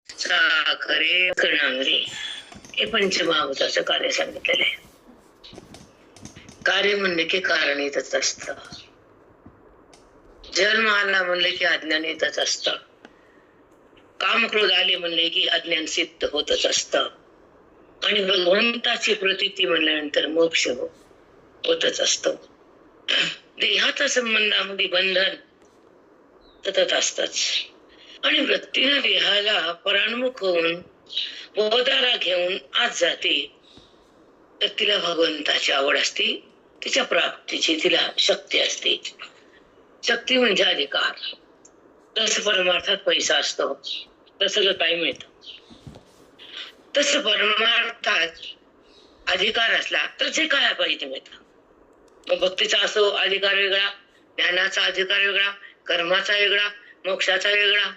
साखरे कर्णांगरी हे पंचमहाभूताचं कार्य सांगितलेलं आहे. कार्य म्हणले की कारण येतच असत. जन्म आला म्हणले की अज्ञान येतच असत. काम क्रोध आले म्हणले की अज्ञान सिद्ध होतच असत. आणि भगवंताची प्रतीती म्हणल्यानंतर मोक्ष होतच असतो. देहाच्या संबंधामध्ये बंधन सतत असतच. आणि वृत्तीने देहाला पराणमुख होऊन बोधाला घेऊन आज जाते, तर तिला भगवंताची आवड असते, तिच्या प्राप्तीची तिला शक्ती असते. शक्ती म्हणजे अधिकार. जसं परमार्थात पैसा असतो तसं काही मिळतं, तसं परमार्थात अधिकार असला तर जे काय पाहिजे मिळतं. मग भक्तीचा असो अधिकार वेगळा, ज्ञानाचा अधिकार वेगळा, कर्माचा वेगळा, मोक्षाचा वेगळा.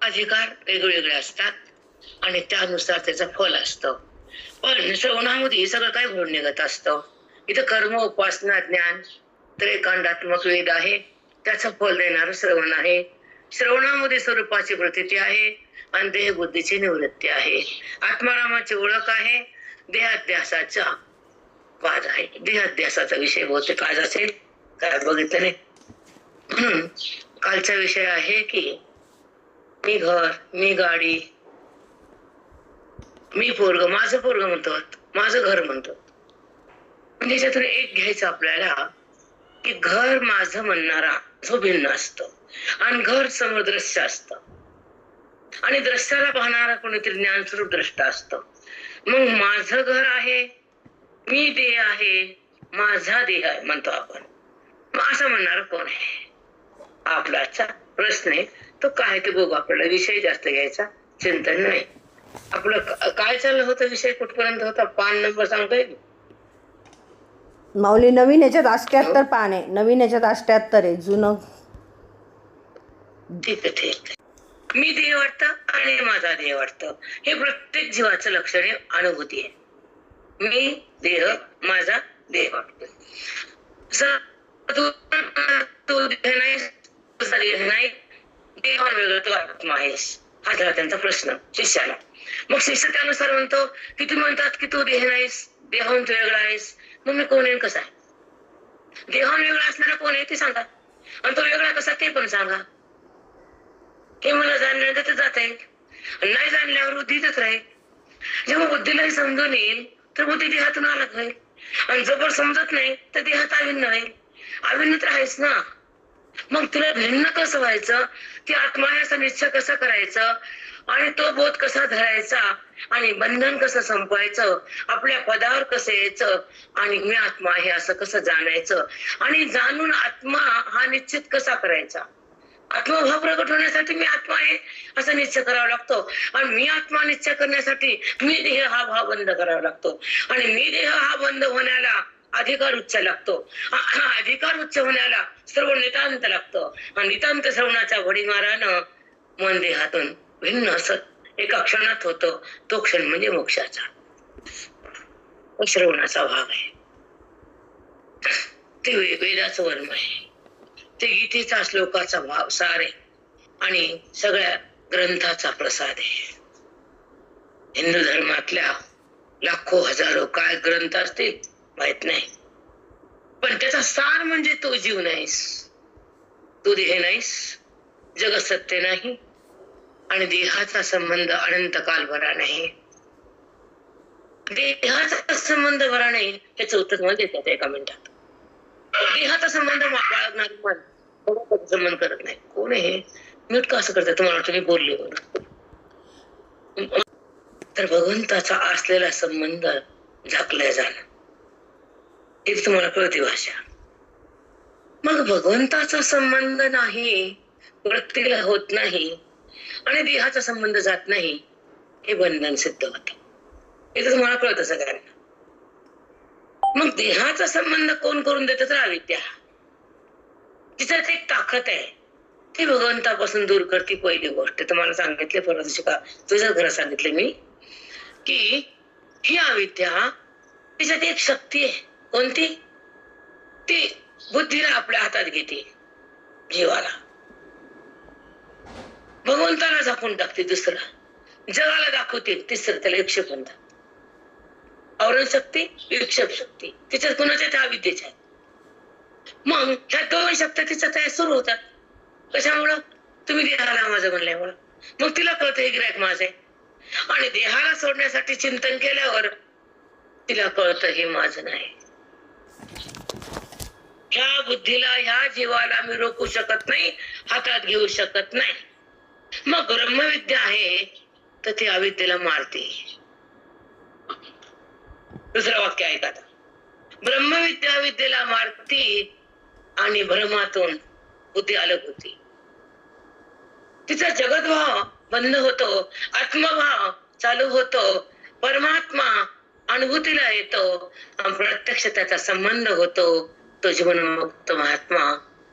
अधिकार वेगवेगळे असतात आणि त्यानुसार त्याचं फल असतं. पण श्रवणामध्ये हे सगळं काय घडून निघत असतं. इथं कर्म, उपासना, ज्ञान त्रिकांडात्मक वेद आहे, त्याचं फल देणारं श्रवण आहे. श्रवणामध्ये स्वरूपाची प्रतीती आहे आणि देहबुद्धीची निवृत्ती आहे. आत्मारामाची ओळख आहे, देहाध्यासाचा वाद आहे. देहाध्यासाचा विषय बहुतेक आज असेल, काय बघितलं नाही. म्हणून कालचा विषय आहे की मी घर, मी गाडी, मी पोरग, माझं पोरग म्हणतात, माझं घर म्हणतात. म्हणजे त्यातून एक घ्यायचं आपल्याला की घर माझं म्हणणारा जो भिन्न असतो आणि घर समोर दृश्य असत आणि दृश्याला पाहणारा कोणीतरी ज्ञानस्वरूप द्रष्टा असतो. मग माझं घर आहे, मी देह आहे, माझा देह आहे म्हणतो आपण. मग असं म्हणणार कोण आहे? आपला प्रश्न आहे. तो काय ते बघू. आपल्याला विषय जास्त घ्यायचा चिंतन नाही. आपलं काय चाललं होतं, विषय कुठपर्यंत होता, पान नंबर सांगता येईल? माऊली नवीन याच्यात 88 पान आहे. नवीन याच्यात 88 आहे, जुनं. ठीक आहे, ठीक आहे. मी देह वाटतं आणि माझा देह वाटतं, हे प्रत्येक जीवाचं लक्षण आहे, अनुभूती आहे. मी देह, माझा देह वाटतो. तो देह नाही, देह नाही, देह वेगळं तो आत्मा आहेस, हा झाला त्यांचा प्रश्न शिष्याला. मग शिष्य त्यानुसार म्हणतो की तुम्ही म्हणतात की तू देह नाहीस, देहाहून तू वेगळा आहेस, मग मी कोण आहे, कसा आहे? देहाहून वेगळा असणारा कोण आहे ते सांगा, आणि तो वेगळा कसा ते पण सांगा. हे मला जाणल्यानंतर ते जाता येईल, नाही जाणल्यावर बुद्धीतच राहील. जेव्हा बुद्धीलाही समजून येईल तर बुद्धी देहातून अलग होईल, आणि जोपर्यंत समजत नाही तर देहात अभिन्न राहील. अभिन्न तर आहेच ना. मग तुला भिन्न कसं व्हायचं, ती आत्मा याचा निश्चय कसा करायचं, आणि तो बोध कसा धरायचा, आणि बंधन कसं संपवायचं, आपल्या पदावर कसं यायचं, आणि मी आत्मा आहे असं कसं जाणायचं, आणि जाणून आत्मा हा निश्चित कसा करायचा. आत्मभाव प्रकट होण्यासाठी मी आत्मा आहे असा निश्चय करावा लागतो, आणि मी आत्मा निश्चय करण्यासाठी मी देह हा भाव बंद करावा लागतो, आणि मी देह हा बंद होण्याला अधिकार उच्च लागतो, अधिकार उच्च होण्याला श्रवण नितांत लागतं, आणि नितांत श्रवणाच्या घडीमारानं मन देहातून भिन्न असत एका क्षणात होतं. तो क्षण म्हणजे मोक्षाचा, श्रवणाचा भाग आहे. ते वेदाचं वर्म आहे, ते गीतेचा श्लोकाचा भाव सार आहे, आणि सगळ्या ग्रंथाचा प्रसाद आहे. हिंदू धर्मातल्या लाखो हजारो काय ग्रंथ असतील माहित नाही, पण त्याचा सार म्हणजे तो जीव नाहीस, तू देह नाहीस, जगत सत्य नाही, आणि देहाचा संबंध अनंत काल बरा नाही. देहाचा संबंध बरा नाही याचं उत्तर मला देतात एका मिनिटात. देहाचा संबंध बाळगणारी मन संबंध करत नाही. कोण आहे म्यूट का असं करतात, तुम्हाला वाटतं मी बोलले तर भगवंताचा असलेला संबंध झाकल्या जाणं, हे तुम्हाला कळते भाषा. मग भगवंताचा संबंध नाही, वृत्तीला होत नाही, आणि देहाचा संबंध जात नाही, हे बंधन सिद्ध होत. हे तर तुम्हाला कळतं सगळ्यांना. मग देहाचा संबंध कोण करून देतं तर अविद्या. तिच्यात एक ताकद आहे, ती भगवंतापासून दूर करते. पहिली गोष्ट तुम्हाला सांगितले परवा दिवशी का तुझ्या घरात सांगितले मी, की ही अविद्या, तिच्यात एक शक्ती आहे. कोणती? ती बुद्धीला आपल्या हातात घेते, जीवाला भगवंताला झाकून टाकते. दुसरं जगाला दाखवते. तिसरं त्याला विक्षेप म्हणतात. आवरण शक्ती, विक्षेप शक्ती. तिच्यात कुणाच्या त्या विद्येच्या आहेत. मग ह्या दोन शक्ती तिच्या तयार सुरू होतात. कशामुळं? तुम्ही देहाला माझं म्हणल्यामुळं. मग तिला कळतं हे गिऱ्हाईक माझं आहे. आणि देहाला सोडण्यासाठी चिंतन केल्यावर तिला कळतं हे माझं नाही. ह्या बुद्धीला, ह्या जीवाला मी रोखू शकत नाही, हातात घेऊ शकत नाही. मग ब्रह्मविद्या आहे तर ती अविद्येला मारते. दुसरं वाक्य ऐका आता. ब्रह्मविद्या अविद्येला मारती आणि भ्रमातून बुद्धी अलग होती. तिचा जगतभाव बंद होतो, आत्मभाव चालू होतो, परमात्मा अनुभूतीला येतो, प्रत्यक्ष त्याचा संबंध होतो. तो जीवनमुक्त महात्मा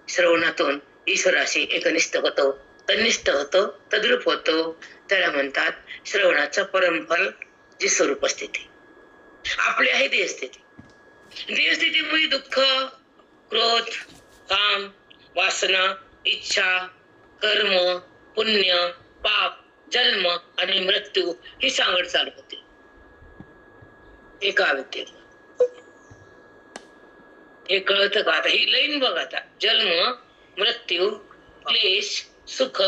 श्रवणातून ईश्वराशी एकनिष्ठ होतो, तन्निष्ठ होतो, तद्रूप होतो. त्याला म्हणतात श्रवणाचं परमफल जी स्वरूप स्थिती. आपली आहे देह स्थिती. देह स्थितीमुळे दुःख, क्रोध, काम, वासना, इच्छा, कर्म, पुण्य, पाप, जन्म आणि मृत्यू ही सांगड चालू होते एका व्यक्तीत. हे कळतं का? आता ही लाईन बघ आता. जन्म, मृत्यू, क्लेश, सुख,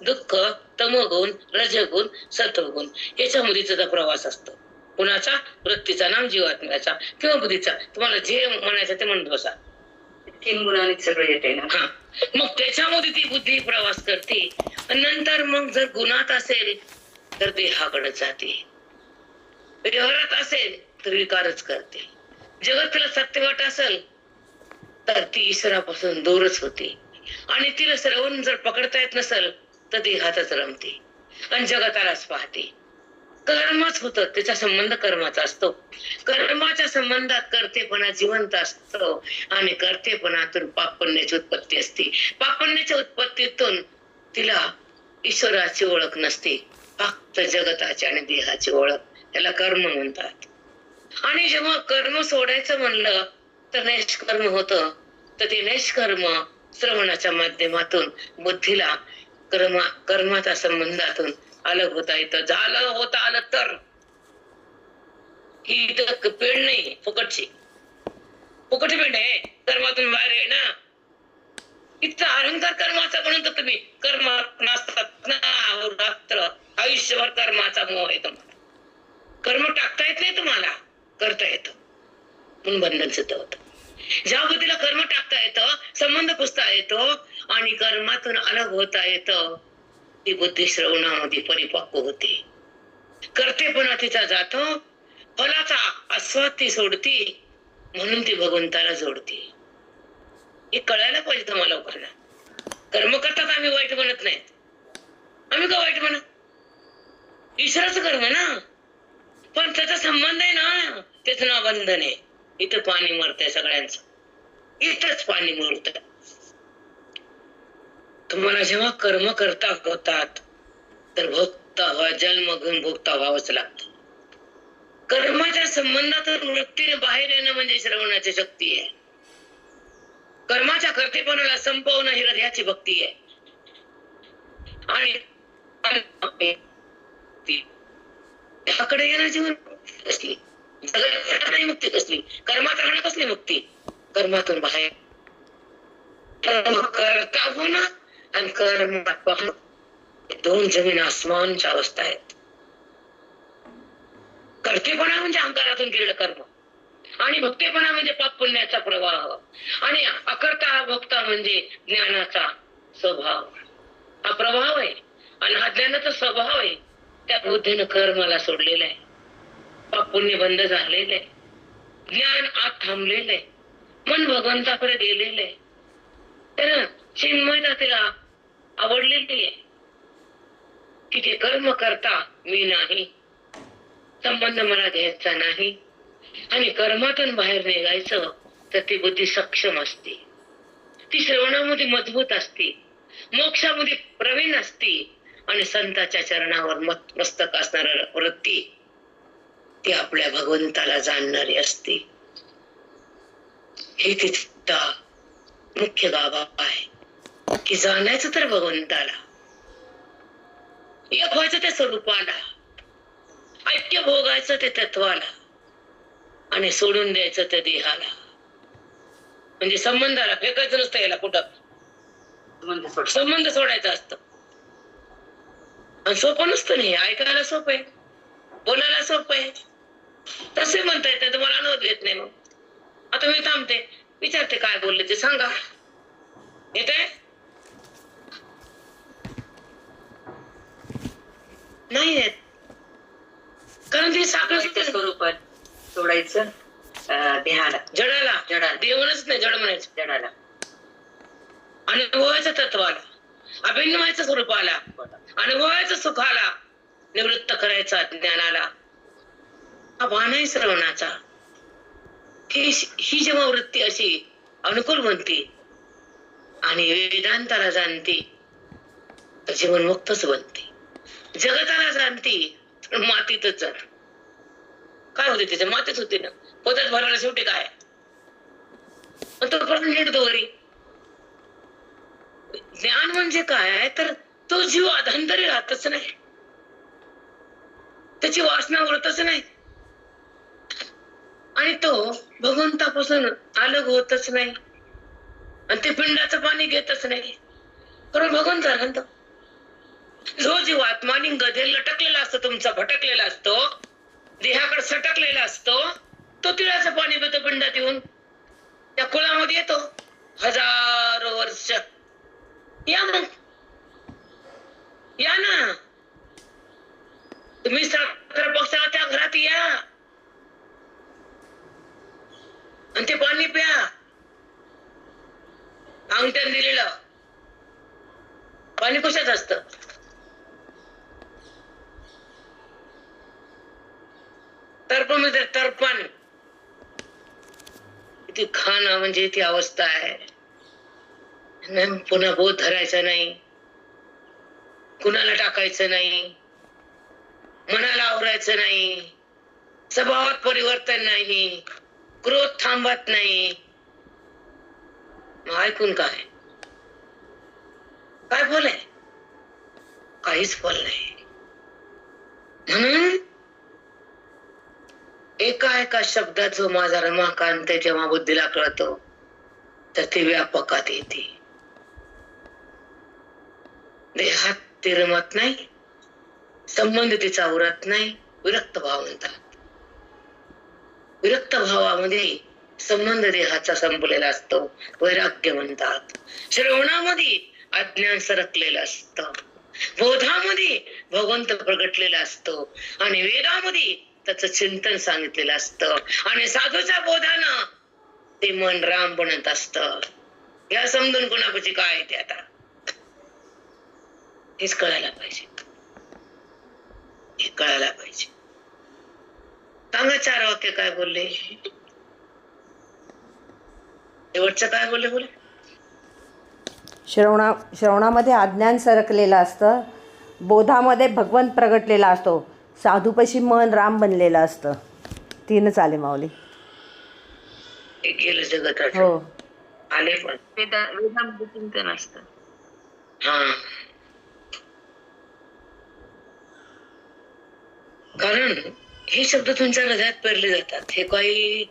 दुःख, तमोगुण, रजगुण, सत्वगुण याच्यामध्ये त्याचा प्रवास असतो. कुणाचा? वृत्तीचा, नाम जीवात्म्याचा किंवा बुद्धीचा. तुम्हाला जे म्हणायचं ते म्हणत बसा. 3 गुणांनी सगळं येते ना. हा, मग त्याच्यामध्ये ती बुद्धी प्रवास करते. नंतर मग जर गुणात असेल तर देहाकडे जाते, व्यवहारात असेल तर विकारच करते, जगत तिला सत्यवाट असेल तर ती ईश्वरापासून दूरच होते. आणि तिला श्रवण जर पकडता येत नसेल तर देहातच रमते आणि जगतालाच पाहते. कर्मच होतं, त्याचा संबंध कर्माचा असतो. कर्माच्या संबंधात कर्तेपणा जिवंत असतो आणि कर्तेपणातून पाप पुण्याची उत्पत्ती असते. पाप पुण्याच्या उत्पत्तीतून तिला ईश्वराची ओळख नसते, फक्त जगताची आणि देहाची ओळख. त्याला कर्म म्हणतात. आणि जेव्हा कर्म सोडायचं म्हणलं तर नैष्कर्म होतं. तर ते नैष्कर्म श्रवणाच्या माध्यमातून बुद्धीला कर्माच्या संबंधातून अलग होता येतं. झालं होता आलं तर. ही तर पेड नाही फुकटची. फुकटची पेड आहे, कर्मातून बाहेर आहे ना. इतका अहंकार कर्माचा म्हणून तर तुम्ही कर्मात नसतात ना. रात्र आयुष्यभर कर्माचा मोह आहे तुम्हाला. कर्म टाकता येत नाही तुम्हाला, करता येतं म्हणून बंधन सिद्ध होतं. ज्या बुद्धीला कर्म टाकता येतं, संबंध पुसता येतो आणि कर्मातून अलग होता येतं, ती बुद्धी श्रवणामध्ये परिपक्व होते. कर्तेपणा तिचा जातो, फलाचा आस्वाद ती सोडती, म्हणून ती भगवंताला जोडते. हे कळायला पाहिजे तुम्हाला लोकांना. कर्म करतात आम्ही वाईट म्हणत नाहीत. आम्ही का वाईट म्हणत? ईश्वराचं कर्म ना, पण त्याचा संबंध आहे ना, तेच ना बंधन आहे. इथं पाणी मरतंय सगळ्यांचं, इथंच पाणी मरत. तुम्हाला जेव्हा कर्म करता होतात तर भोगता व्हा, जन्म घेऊन भोगता व्हावंच लागतं. कर्माच्या संबंधातून वृत्तीने बाहेर येणं म्हणजे श्रवणाची शक्ती आहे. कर्माच्या कर्तेपणाला संपवणं ही हृदयाची भक्ती आहे. आणि ह्याकडे येणं जीवन कसली, जगत मुक्ती कसली, कर्मात राहणं कसली मुक्ती? कर्मातून बाहेर कर्म करता होणं आणि कर्म पाहणं, दोन जमीन आसमानच्या अवस्था आहेत. कर्तेपणा म्हणजे अहंकारातून केलेलं कर्म आणि भक्तेपणा म्हणजे पाप पुण्याचा प्रवाह आणि अकर्ता भक्ता म्हणजे ज्ञानाचा स्वभाव. हा प्रभाव आहे आणि हा ज्ञानाचा स्वभाव आहे. त्या बुद्धीनं कर्माला सोडलेलं आहे, पाप पुण्य बंद झालेलं आहे, ज्ञान आत थांबलेलं आहे, मन भगवंताकडे गेलेलं आहे. त्यानं चिन्मयता तिला आवडलेली आहे की ते कर्म करता मी नाही, संबंध मला घ्यायचा नाही आणि कर्मातून बाहेर निघायचं तर ती बुद्धी सक्षम असते. ती श्रवणामध्ये मजबूत असते, मोक्षामध्ये प्रवीण असते आणि संताच्या चरणावर मस्तक असणारी वृत्ती ती आपल्या भगवंताला जाणणारी असते. हे तिचा मुख्य गाभा आहे की जाणायचं तर भगवंताला. एक व्हायचं त्या स्वरूपाला, ऐक्य भोगायचं ते तत्वाला आणि सोडून द्यायचं त्या देहाला. म्हणजे संबंधाला फेकायचं नसतं, याला कुठं संबंध सोडायचा असतं. आणि सोपं नसतं नाही, ऐकायला सोपं आहे, बोलायला सोपं आहे, तसे म्हणता येत नाही, तुम्हाला अनुभव येत नाही. मग आता मी थांबते, विचारते काय बोलले ते सांगा. येते नाही येत, कारण ते साखर स्वरूपात सोडायचं देहाला, जडाला. जडाला. देवणच नाही, जड म्हणायचं जडाला. अनुभवायचं तत्वाला, अभिन्न व्हायचं स्वरूपाला, अनुभवायचं सुखाला, निवृत्त करायचा ज्ञानाला. हा भान आहे श्रवणाचा. ही जेव्हा वृत्ती अशी अनुकूल बनते आणि वेदांताला जाणते तर जीवन मुक्तच बनते. जगताला जाणते तर मातीतच जात. काय होते त्याच्या मातीच होते ना, पोटात भरायला शेवटी काय तो पण निडतो घरी. ज्ञान म्हणजे काय, तर तो जीव अधांतरी राहतच नाही, त्याची वासना उरतच नाही आणि तो भगवंतापासून अलग होतच नाही आणि ते पिंडाचं पाणी घेतच नाही, कारण भगवंत राहतो. जो जीव आत्मानी गधे लटकलेला असतो, तुमचा भटकलेला असतो, देहाकडे सटकलेला असतो, तो तिळाचं पाणी पितो पिंडात येऊन, त्या कुळामध्ये येतो. हजारो वर्ष या, मग या ना तुम्ही, 17 पक्षाला त्या घरात या आणि ते पाणी प्या. अंगठ्यात दिलेलं पाणी कशाच असतं? तर्पण म्हणजे तर्पण. ती खाणं म्हणजे ती अवस्था आहे. पुन्हा बोध धरायचा नाही, कुणाला टाकायचं नाही, मनाला आवरायचं नाही, स्वभावात परिवर्तन नाही, क्रोध थांबत नाही. मग ऐकून काय काय फल आहे? काहीच फल नाही. म्हणून एका एका शब्दात जो माझा रमाकांत जेव्हा बुद्धीला कळतो तर ते व्यापकात येते. देहात ते रमत नाही, संबंध तिचा उरत नाही. विरक्त भाव म्हणतात. विरक्त भावामध्ये संबंध देहाचा संपलेला असतो, वैराग्य म्हणतात. श्रवणामध्ये अज्ञान सरकलेलं असतं, बोधामध्ये भगवंत प्रगटलेला असतो आणि वेदामध्ये त्याचं चिंतन सांगितलेलं असतं आणि साधूच्या बोधानं ते मन राम बनत असतं. या समजून कोणापाशी काय आहे ते आता हेच कळायला पाहिजे, हे कळायला पाहिजे. सांगा 4 वाक्य काय बोलले, शेवटचं काय बोलले? श्रवणामध्ये अज्ञान सरकलेलं असतं, बोधामध्ये भगवंत प्रगटलेला असतो, साधूपाशी मन राम बनलेलं असतं. 3च आले माऊली. एक गेलं जगत हो आले पण वेदामध्ये चिंतन असतं. हा, कारण हे शब्द तुमच्या हृदयात पेरले जातात. हे काही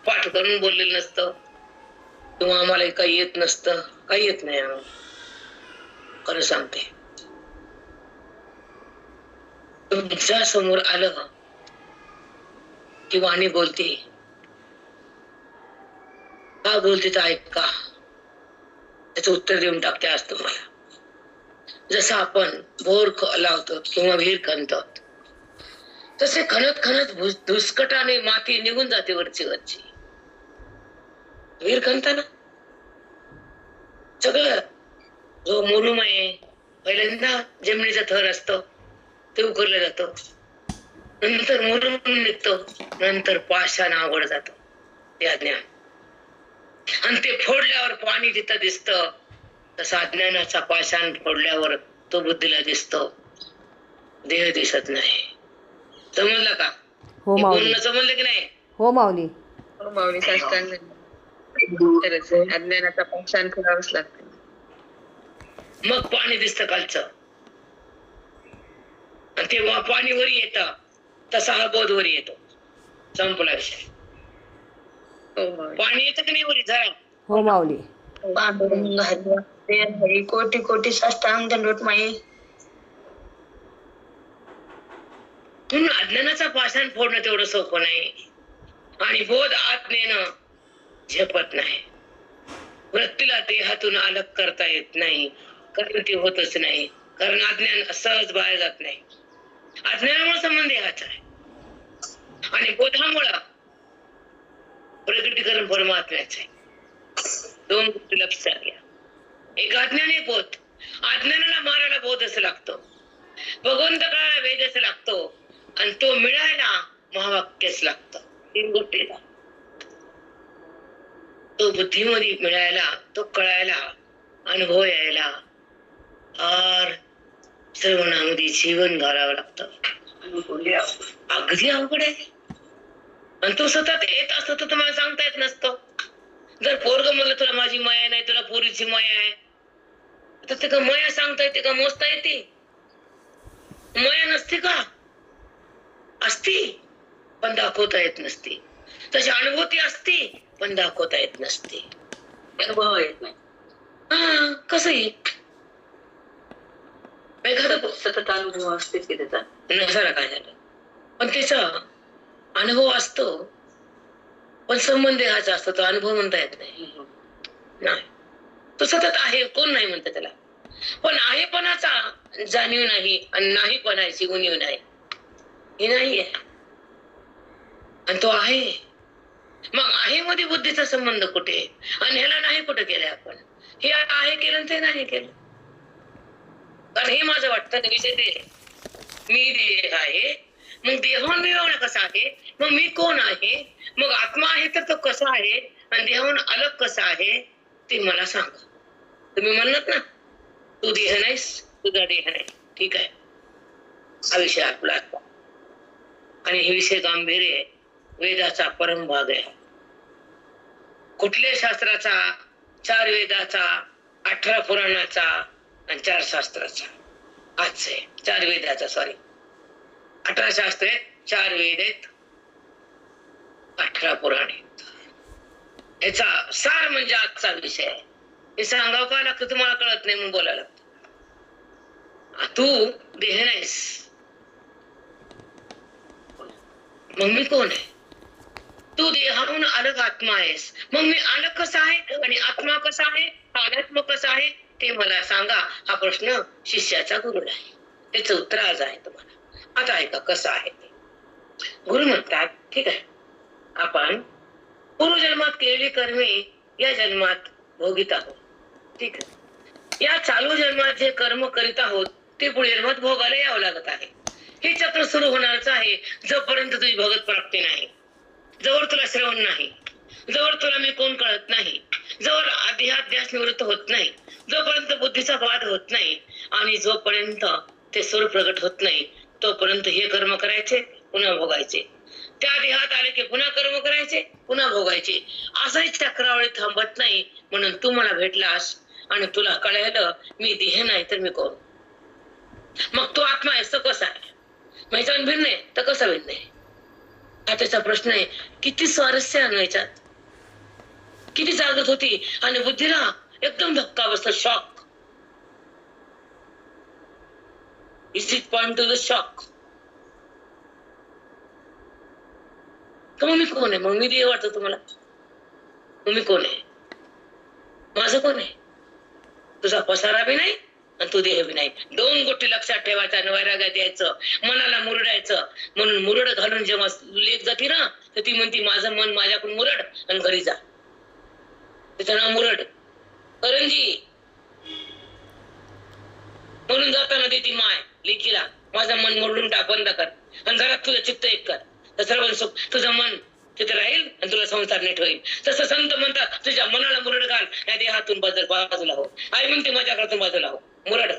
पाठ करून बोललेलं नसतं किंवा आम्हाला काही येत नसतं, काही येत नाही. खरं सांगते, तुमच्या समोर आलं की वाणी बोलते, का बोलते तर ऐका, त्याचं उत्तर देऊन टाकते आज तुम्हाला. जसं आपण बोर लावतो किंवा विहीर खणतो, तसे खणत खणत धुसकटाने माती निघून जाते वरची वरची. विहीर खणताना सगळं जो मुरुम आहे, पहिल्यांदा जमिनीचा थर असतो ते उकरलं जातं, नंतर मुरुम निघतो, नंतर पाषाण अवघड जातो ते अज्ञान, आणि ते फोडल्यावर पाणी जिथं दिसतं तसा अज्ञानाचा पाषाण फोडल्यावर तो बुद्धीला दिसतो, देह दिसत नाही. समजलं का? हो माऊली. बोलणं समजलं की नाही? हो माऊली. माऊली साष्टांग अज्ञानाचा पाषाण करावंच लागतं. मग पाणी दिसतं खालचं, आणि तेव्हा पाणी वरी येतं, तसा हा बोध वरी येतो. संपला विषय. हो माऊली. पाणी येतं की नाही वरी जरा? हो माऊली. पांडुरंग हरी कोटी कोटी साष्टांग दंडवत माई. म्हणून अज्ञानाचा पाषाण फोडणं तेवढं सोपं नाही, आणि बोध आत नेणं झेपत नाही. वृत्तीला देहातून अलग करता येत नाही, कारण ते होतच नाही. कारण अज्ञान सहज बाहेर जात नाही. अज्ञानामुळे संबंध देहाचा आहे, आणि बोधामुळं प्रगटीकरण परमात्म्याचं आहे. दोन गोष्टी लक्षात घ्या. एक अज्ञान, एक बोध. अज्ञानाला मारायला बोधच लागतो, भगवंत कळायला वेदच लागतो, आणि तो मिळायला महावाक्यच लागतं. तीन गोष्टी. तो बुद्धीमध्ये मिळायला, तो कळायला, अनुभव यायला फार श्रवणामध्ये जीवन घालावं लागतं. अगदी अवघड आहे. आणि तो सतत येत असतो तर तुम्हाला सांगता येत नसतं. जर पोरग म्हणलं तुला माझी माया नाही, तुला पोरीची माया आहे, तर ते का माया सांगता येते का, मोजता येते? माया नसते का? असती, पण दाखवता येत नसते. तशी अनुभूती असती, पण दाखवता येत नसते. अनुभव येत नाही. हा, कसं येईल? एखादा सतत अनुभव असतेच की त्याचा. नसायला काय झालं, पण त्याचा अनुभव असतो, पण संबंध हाचा असतो, तो अनुभव म्हणता येत नाही. तो सतत आहे, कोण नाही म्हणतं त्याला. पण आहेपणाचा जाणीव नाही, आणि नाहीपणाची उणीव नाही, हे नाहीये. आणि तो आहे. मग आहे मध्ये बुद्धीचा संबंध कुठे, आणि ह्याला नाही कुठे केलंय आपण? हे आहे केलं, ते नाही केलं. कारण हे माझं वाटतं विषय ते, मी देह आहे, मग देहाहून मिळवणं कसं आहे, मग मी कोण आहे, मग आत्मा आहे तर तो कसा आहे, आणि देहाहून अलग कसा आहे ते मला सांगा. तुम्ही म्हणत ना, तू देह नाहीस, तुझा देह नाही. ठीक आहे, हा विषय आपला आता. आणि हे विषय गांभीर्य वेदाचा परम भाग आहे. कुठल्या शास्त्राचा? 4 वेदाचा, 18 पुराणाचा आणि 4 शास्त्राचा. आज आहे 4 वेदाचा, सॉरी 18 शास्त्र आहेत, 4 वेद आहेत, 18 पुराण आहेत. याचा सार म्हणजे आजचा विषय आहे. हे सांगावं का लागतं? तुम्हाला कळत नाही म्हणून बोलायला लागतं. तू देह नाहीस, मग मी कोण आहे? तू देहाहून अलग आत्मा आहेस, मग मी अलग कसा आहे आणि आत्मा कसा आहे, अनात्म कसा आहे ते मला सांगा. हा प्रश्न शिष्याचा गुरुला आहे. त्याचं उत्तर आज आहे तुम्हाला. आता ऐका कसं आहे ते. गुरु म्हणतात, ठीक आहे, आपण पूर्वजन्मात केलेली कर्मे या जन्मात भोगीत आहोत. ठीक आहे, या चालू जन्मात जे कर्म करीत आहोत ते पुढे जन्मात भोगायला यावं लागत आहे. हे चक्र सुरू होणारच आहे जोपर्यंत तुझी भगत प्राप्ती नाही, जवळ तुला श्रवण नाही, जवळ तुला मी कोण कळत नाही, जवळ अध्यास निवृत्त होत नाही, जोपर्यंत बुद्धीचा वाद होत नाही, आणि जोपर्यंत ते स्वरूप प्रगट होत नाही, तोपर्यंत हे कर्म करायचे, पुन्हा भोगायचे. त्या देहात आले की पुन्हा कर्म करायचे, पुन्हा भोगायचे. असाही चक्रावळी थांबत नाही. म्हणून तू मला भेटलास आणि तुला कळलं मी देह नाही तर मी कोण. मग तो आत्मा आहे तर कसा आहे, माझ्या भिन्न आहे तर कसा भिन्न आहे, हा त्याचा प्रश्न आहे. किती स्वारस्य आणवायच्यात, किती जागृत होती, आणि बुद्धीला एकदम धक्का बसला, shock. Is it point two the shock. तर मग मी कोण आहे? मग मी देह वाटतो तुम्हाला? मग मी कोण आहे? माझं कोण आहे? तुझा पसारा बी नाही आणि तू देह बी नाही. 2 गोष्टी लक्षात ठेवायच्या आणि वैराग्यात द्यायचं, मनाला मुरडायचं. म्हणून मुरड घालून जेव्हा लेख जाते ना, तर ती म्हणती माझं मन माझ्याकडून मुरड आणि घरी जा. त्याचं नाव मुरड, करंजी. म्हणून जाताना देती माय लेकीला, माझं मन मुरडून टाक, बंद कर, आणि घरात तुझं चित्त एक कर, तर सर्व सुख तुझं मन तिथे राहील आणि तुला संसार नीट होईल. तसं संत म्हणतात, तुझ्या मनाला मुरड घाल, या देहातून बाजूला हो. आई म्हणते माझ्या घरातून बाजूला हो. मुरड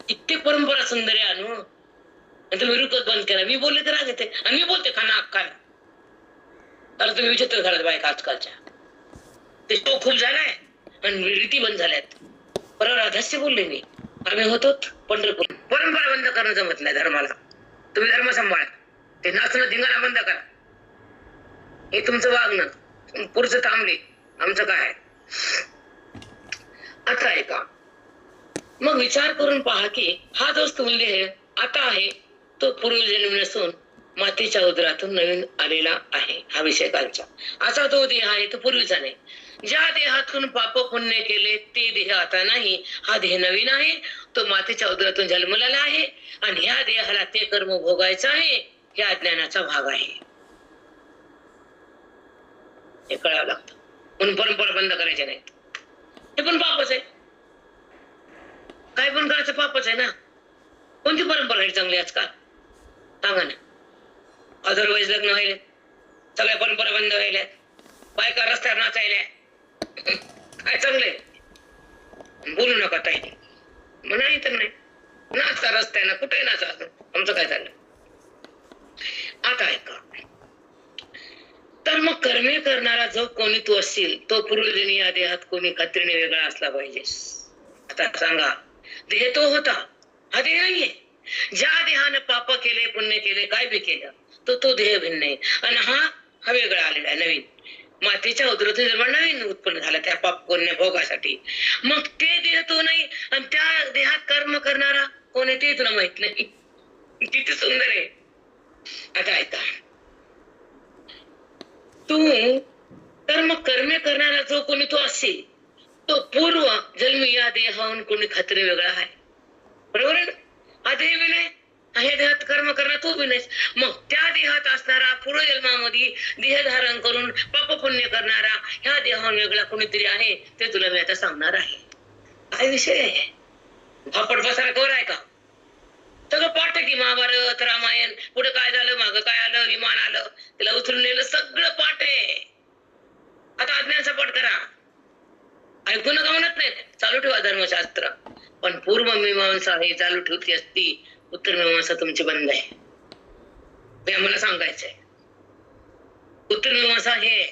कित्येक परंपरा सुंदर आहे अनु, आणि तुम्ही रुकत बंद केला. मी बोलले तर राग येते, आणि मी बोलते खाना खाना. अरे तुम्ही विचित्र झालात बायका आजकालच्या. ते शो खूप झालाय आणि रीती बंद झाल्यात. बरोबर राधाशी बोलले मी. आम्ही होतो पंढरपूर. परंपरा बंद करणं जमत नाही धर्माला. तुम्ही धर्म सांभाळा. ते नाचणं धिंगाणा बंद करा. हे तुमचं वागणं. पुढचं थांबले. आमचं काय आहे. आता ऐका. मग विचार करून पहा की हा जो स्थूल देह आता आहे तो पूर्वजन्म नसून मातेच्या उदरातून नवीन आलेला आहे. हा विषय कालचा. असा तो देह आहे तो पूर्वीचा नाही. ज्या देहातून पाप पुण्य केले ते देह आता नाही. हा देह नवीन आहे. तो मातेच्या उदरातून जन्मलेला आहे आणि ह्या देहाला ते कर्म भोगायचं आहे. हे अज्ञानाचा भाग आहे. हे कळावं लागतं. म्हणून परंपरा बंद करायच्या नाहीत. हे पण पापच आहे. काय पण करायचं पापच आहे ना. कोणती परंपरा आहे चांगली आजकाल सांगा ना. अदरवाईज लग्न व्हायले, सगळ्या परंपरा बंद व्हायल्या, बायका रस्त्यावर नाचायल्या. काय चांगलंय. बोलू नका ताई. नाही तर नाही. नाचा रस्त्यानं कुठे नाचा. आमचं काय चाललं. आता ऐका. तर मग कर्मे करणारा जो कोणी तू असशील तो पूर्वजन्मी या देहात कोणी खात्रीने वेगळा असला पाहिजे. आता सांगा. देह तो होता. हा देह नाहीये. ज्या देहानं पाप केले पुण्य केले काय बी केलं तो देह भिन्न आहे. आणि हा वेगळा आलेला आहे नवीन. मातेच्या उदरातून जन्म नवीन उत्पन्न झाला त्या पाप पुण्य भोगासाठी. मग ते देह तो नाही आणि त्या देहात कर्म करणारा कोण आहे ते तुला माहित नाही. किती सुंदर आहे. आता ऐका. तू तर मग कर्मे करणारा जो कोणी तो असेल तो पूर्व जन्मी या देहाहून कोणी खात्री वेगळा आहे. बरोबर आहे ना. हा देह बी नाही. ह्या देहात कर्म करणार तो बी नाही. मग त्या देहात असणारा पूर्वजन्मामध्ये देह धारण करून पाप पुण्य करणारा ह्या देहाहून वेगळा कोणीतरी आहे ते तुला मी आता सांगणार आहे. काय विषय आहे. फापड पसारा कवर आहे का. सगळं पाठ की महाभारत रामायण. पुढे काय झालं मागं काय आलं विमान आलं त्याला उचलून नेलं सगळं पाठ आहे. आता अज्ञानचा पाठ करा. ऐकू नका म्हणत नाही. चालू ठेवा धर्मशास्त्र. पण पूर्व मीमांसा हे चालू ठेवती असती. उत्तर मीमांसा तुमची बंद आहे. हे आम्हाला सांगायचंय. उत्तर मीमांसा हे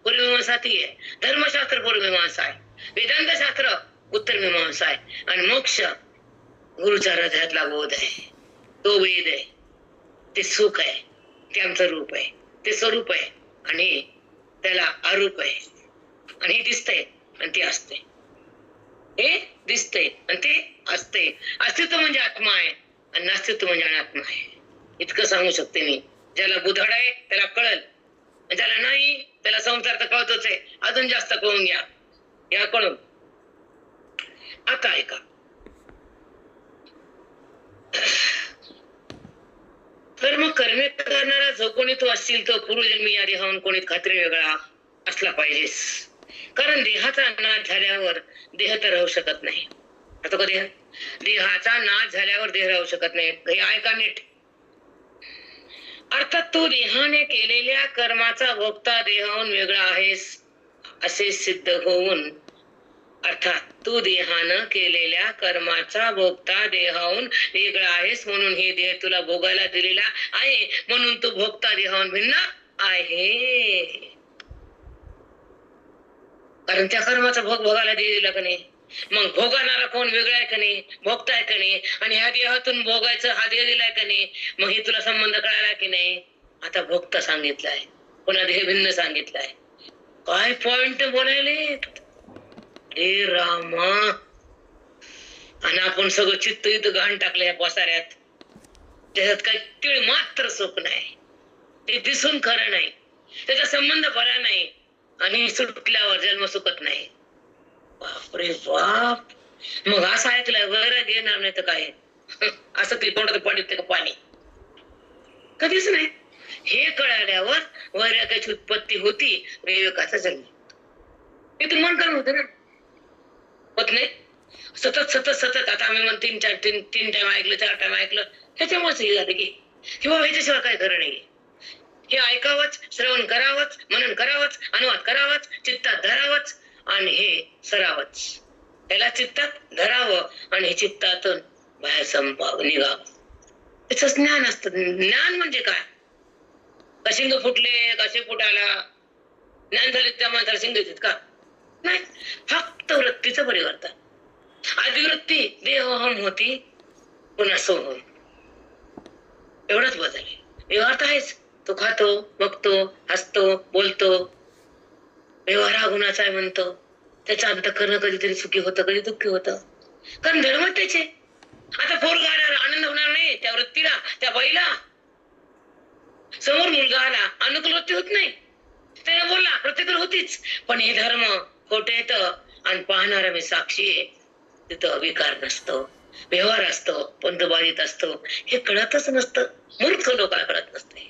पूर्व मीमांसा ती आहे. धर्मशास्त्र पूर्व मीमांसा आहे. वेदांत शास्त्र उत्तर मीमांसा आहे. आणि मोक्ष गुरुच्या हृदयातला बोध आहे. तो वेद आहे. ते सुख आहे. ते आमचं रूप आहे. ते स्वरूप आहे. आणि त्याला अरूप आहे. आणि हे दिसतंय आणि ते असते. हे दिसतंय आणि ते असते. अस्तित्व म्हणजे आत्मा आहे आणि नास्तित्व म्हणजे अनात्मा आहे. इतकं सांगू शकते मी. ज्याला बुधाड आहे त्याला कळल. ज्याला नाही त्याला संसार तर कळतोच आहे. अजून जास्त कळून घ्या. या कळून. आता ऐका. तर मग कर्मे करणारा जो कोणी तो असतील तो पूर्वजन्मी या देहाहून कोणी खात्री वेगळा असला पाहिजेस. कारण देहाचा नाश झाल्यावर देह तर राहू शकत नाही. आता का देहाचा नाश झाल्यावर देह राहू शकत नाही. हे ऐका नीट. अर्थात तू देहाने केलेल्या कर्माचा भोगता देहाहून वेगळा आहेस असे सिद्ध होऊन अर्थात तू देहानं केलेल्या कर्माचा भोगता देहाहून वेगळा आहेस म्हणून हे देह तुला भोगायला दिलेला आहे. म्हणून तू भोगता देहाहून भिन्न आहे. कारण त्या कर्माचा भोग भोगायला दिलेला का नाही. मग भोगणारा कोण वेगळा आहे का नाही. भोगताय का नाही. आणि ह्या देहातून भोगायचं हा देह दिलाय का नाही. मग हे तुला संबंध कळाला की नाही. आता भोगता सांगितलाय पुन्हा देह भिन्न सांगितलाय. काय पॉइंट बोलायले. हे रामा. आणि आपण सगळं चित्त इथं घाण टाकलं या पसाऱ्यात. त्याच्यात काही तीळ मात्र सुख नाही. ते दिसून खरं नाही. त्याचा संबंध बरा नाही. आणि सुटल्यावर जन्म सुखत नाही. बापरे बाप. मग असं ऐकलं वैराग घेणार नाही तर काय. असं ते तोंडात पडत का पाणी. कधीच नाही. हे कळाल्यावर वैरागाची उत्पत्ती होती. विवेकाचा जन्म. हे तुम्ही मन करून होते ना. होत नाही. सतत सतत सतत. आता आम्ही तीन टाइम ऐकलं 4 टाइम ऐकलं. ह्याच्यामुळेच हे झालं की किंवा ह्याच्याशिवाय काय खरं नाही. हे ऐकावंच श्रवण करावंच मनन करावंच अनुवाद करावंच चित्तात धरावंच आणि हे सरावंच. त्याला चित्तात धरावं आणि हे चित्तातून बाहेर संपावं निघावं. त्याचं ज्ञान असतं. ज्ञान म्हणजे काय. का शिंग फुटले का शेपूट आला. ज्ञान झाले त्या माणसाला शिंग येतात का नाही. फक्त वृत्तीचं परिवर्तन. आदिवृत्ती देहम होती पुन्हा सोहम, एवढाच बदल आहे. व्यवहार तर आहेच, तो खातो, बघतो, हसतो, बोलतो, व्यवहार हा गुणाचा आहे म्हणतो. त्याचं अंतःकरण कधीतरी सुखी होतं, कधी दुःखी होतं, कारण धर्म त्याचे. आता पोरगा आला आनंद होणार नाही त्या वृत्तीला, त्या बाईला. समोर मुलगा आला अनुकूल वृत्ती होत नाही, त्याने बोलला वृत्ती तर होतीच, पण हे धर्म खोटे येतं आणि पाहणारा मी साक्षी आहे, तिथं विकार नसतो, व्यवहार असतो, पंतबाधित असतो, हे कळतच नसतं. मूर्ख लोकांना कळत नसते.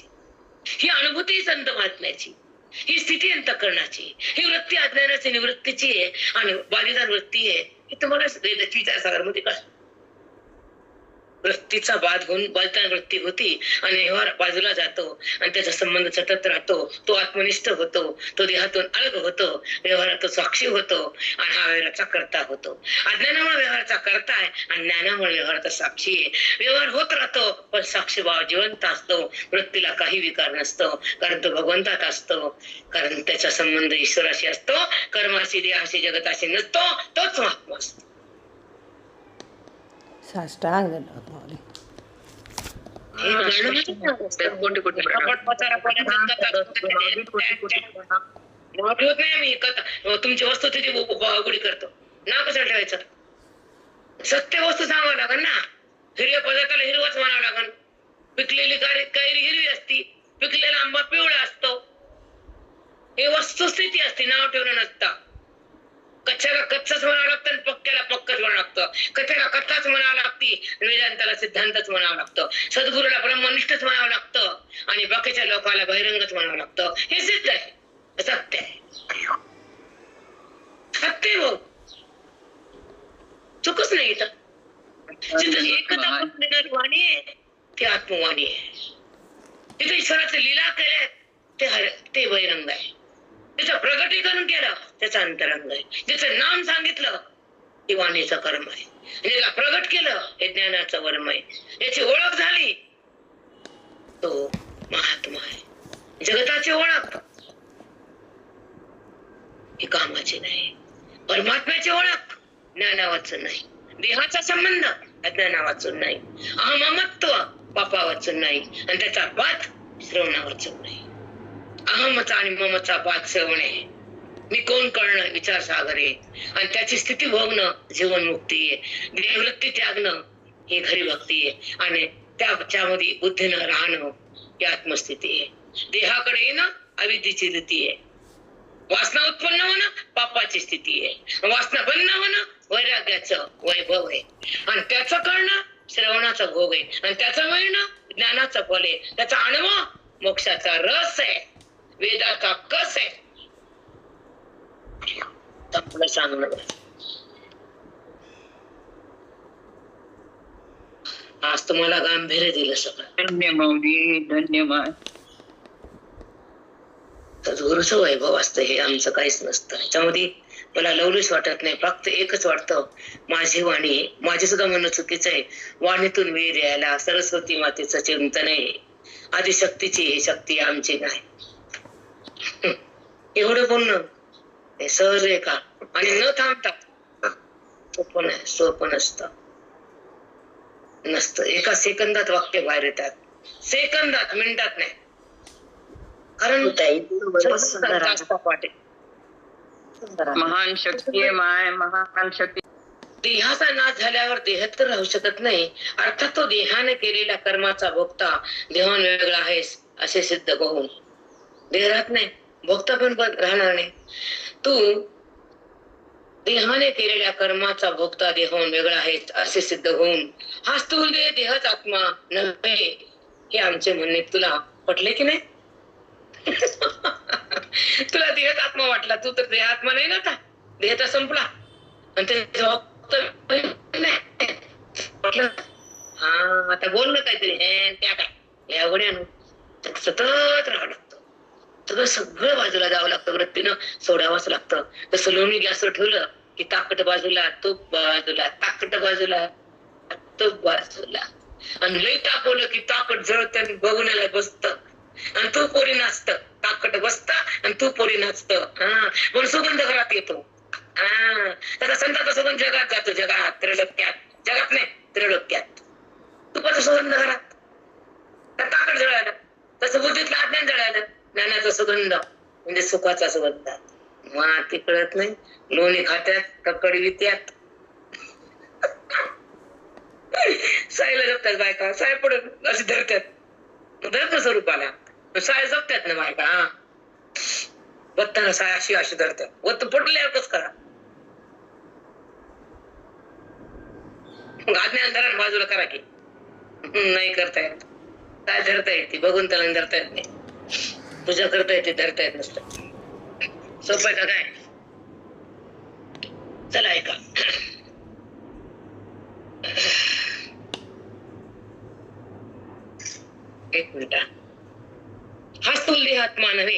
ही अनुभूती संत महात्म्याची, ही स्थिती अंतःकरणाची, ही वृत्ती अज्ञानाची निवृत्तीची आहे आणि बाधितार वृत्ती आहे. हे तुम्हाला विचारसागरमध्ये कळतं. वृत्तीचा बाध होऊन बाधितार वृत्ती होती आणि व्यवहार बाजूला जातो आणि त्याचा संबंध सतत राहतो. तो आत्मनिष्ठ होतो, तो देहातून अलग होतो, व्यवहारात साक्षी होतो आणि हा व्यवहाराचा कर्ता होतो. अज्ञानामुळे व्यवहाराचा कर्ता आहे आणि ज्ञानामुळे व्यवहाराचा साक्षी आहे. व्यवहार होत राहतो पण साक्षीभाव जिवंत असतो. वृत्तीला काही विकार नसतो, कारण तो भगवंतात असतो, कारण त्याचा संबंध ईश्वराशी असतो. कर्माशी, देहाशी, जगताशी नसतो, तोच महात्मा असतो. साष्टांग दंडवत माऊली. तुमची वस्तुस्थिती उघडी करतो, नाव कसं ठेवायचं? सत्य वस्तू सांगावं लागेल ना. हिरव्या पदार्थाला हिरवाच म्हणावं लागेल. पिकलेली कैरी हिरवी असती, पिकलेला आंबा पिवळा असतो. हे वस्तुस्थिती असते, नाव ठेवलं नसतं. कच्च्याला कच्चाच म्हणावं लागतं आणि पक्क्याला पक्कच म्हणावं लागतं. कथेला कथाच म्हणावं लागती, वेदांताला सिद्धांतच म्हणावं लागतं. सद्गुरूला ब्रह्मनिष्ठच म्हणावं लागतं आणि बाकीच्या लोकांना बहिरंगच म्हणावं लागतं. हे सिद्ध आहे, सत्य आहे. सत्य हो, चुकच नाही. इथं एकता देणारी वाणी आहे, ती आत्मवाणी आहे. तिथे ईश्वराचं लीला केल्या ते बहिरंग आहे. त्याचं प्रगटीकरण केलं त्याचं अंतरंग आहे. ज्याचं नाम सांगितलं ती वाणीचं कर्म आहे, ज्याला प्रगट केलं हे ज्ञानाचं वर्म आहे. याची ओळख झाली तो महात्मा आहे. जगताची ओळख ही कामाची नाही, परमात्म्याची ओळख ज्ञानावाचून नाही, देहाचा संबंध अज्ञानावाचून नाही, अहममत्व पापावाचून नाही आणि त्याचा बाध श्रवणावाचून नाही. अहमचा आणि ममचा बाद सेवणे, मी कोण कळणं विचार सागर आहे आणि त्याची स्थिती भोगणं जीवनमुक्ती आहे. देहवृत्ती त्यागणं ही खरी भक्ती आहे आणि त्याच्यामध्ये बुद्धीनं राहणं ही आत्मस्थिती आहे. देहाकडे येणं अविद्येची स्थिती आहे. वासना उत्पन्न होणं पापाची स्थिती आहे. वासना बंद होणं वैराग्याचं वैभव आहे आणि त्याचं कळणं श्रवणाचा भोग आहे आणि त्याचं मिळणं ज्ञानाचं फल आहे. त्याचा अनुभव मोक्षाचा रस आहे, वेदाचा कस आहे. आपलं सांगणं आज तुम्हाला गांभीर्य दिलं सगळं. धन्यवाद धन्यवाद. सद्गुरूचं वैभव असतं, हे आमचं काहीच नसतं. ह्याच्यामध्ये मला लवलीच वाटत नाही. फक्त एकच वाटतं, माझी वाणी, माझे सुद्धा म्हणणं चुकीचं आहे. वाणीतून वीर यायला सरस्वती मातेचं चिंतन आहे. आदिशक्तीची ही शक्ती आमची नाही. एवढं बोलणं हे सहज आहे का? आणि न थांबता सोपं नाही, सोपं नसतं. एका सेकंदात वाक्य बाहेर येतात, सेकंदात, मिनिटात नाही. कारण महान शक्ती आहे माय, महान शक्ती. देहाचा नाश झाल्यावर देहात तर राहू शकत नाही. अर्थात तो देहाने केलेल्या कर्माचा भोगता देहान वेगळा आहे असे सिद्ध होऊन देह राहत नाही, भोगता पण राहणार नाही. तू देहाने केलेल्या कर्माचा भोगता देहान वेगळा आहे असे सिद्ध होऊन हा स्थूल देह देहच आत्मा नव्हे हे आमचे म्हणणे तुला पटले की नाही? तुला देहच आत्मा वाटला, तू तर देहात्मा नाही ना. आता देह तर संपला आणि ते हा आता बोल ना काहीतरी त्या काय यावड्यानं सतत राहावं लागतं. सगळं बाजूला जावं लागतं, वृत्तीनं सोडावंच लागतं. तसं लोणी गॅसवर ठेवलं की ताकद बाजूला, तूप बाजूला, ताकद बाजूला, तूप बाजूला. आणि लई तापवलं की ताकद जळत आणि बघून बसत आणि तू पोरी नाचत. ताकद बसत आणि तू पोरी नाचत. हा पण सुगंध घरात येतो. हा, तसा संताचा सुगंध जगात जातो, जगात, त्रैलोक्यात. जगात नाही, त्रैलोक्यात. तुपाचा सुगंध घरात, ताकद जळालं. तसं बुद्धीतलं अज्ञान जळालं. ज्ञानाचा सुगंध म्हणजे सुखाचा सुगंध. मग ती कळत नाही. लोणी खात्यात का कडवित्यात. सायला जपतात बायका, साय पडत अशी धरतात, धरत स्वरूपाला साय जपतात ना बायका. हा, बत्ताना साय अशी अशी धरतात. वत पडल्यावर कस करा. अज्ञान धरण बाजूला करा की. नाही करता येत. काय धरता येते बघून त्याला धरता येत नाही. पूजा करता येते, धरता येत नसतं. सोपं आहे का काय? चला ऐका. एक मिनिट. हा स्थूल देह आत्मा नव्हे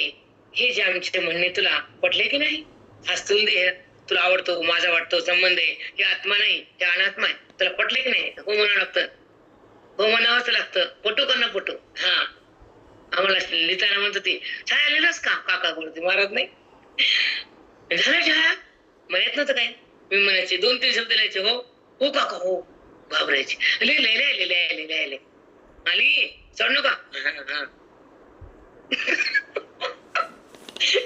हे जे आमचे म्हणणे तुला पटले की नाही? हा स्थूल देह तुला आवडतो, माझा वाटतो, संबंध आहे, हे आत्मा नाही, हे अनात्मा आहे. तुला पटले की नाही? हो म्हणावं लागतं. हो म्हणावंच लागतं. पटू का ना पटू? हा, आम्हाला लिहिताना म्हणतो ते छाया लिहिलंच का? काका बोलते महाराज नाही झालं छाया. मग येत नव्हतं काय? मी म्हणायचे 2-3 शब्द लिहायचे. हो हो काका हो. घाबरायचे. लिहिले आली चढ नका.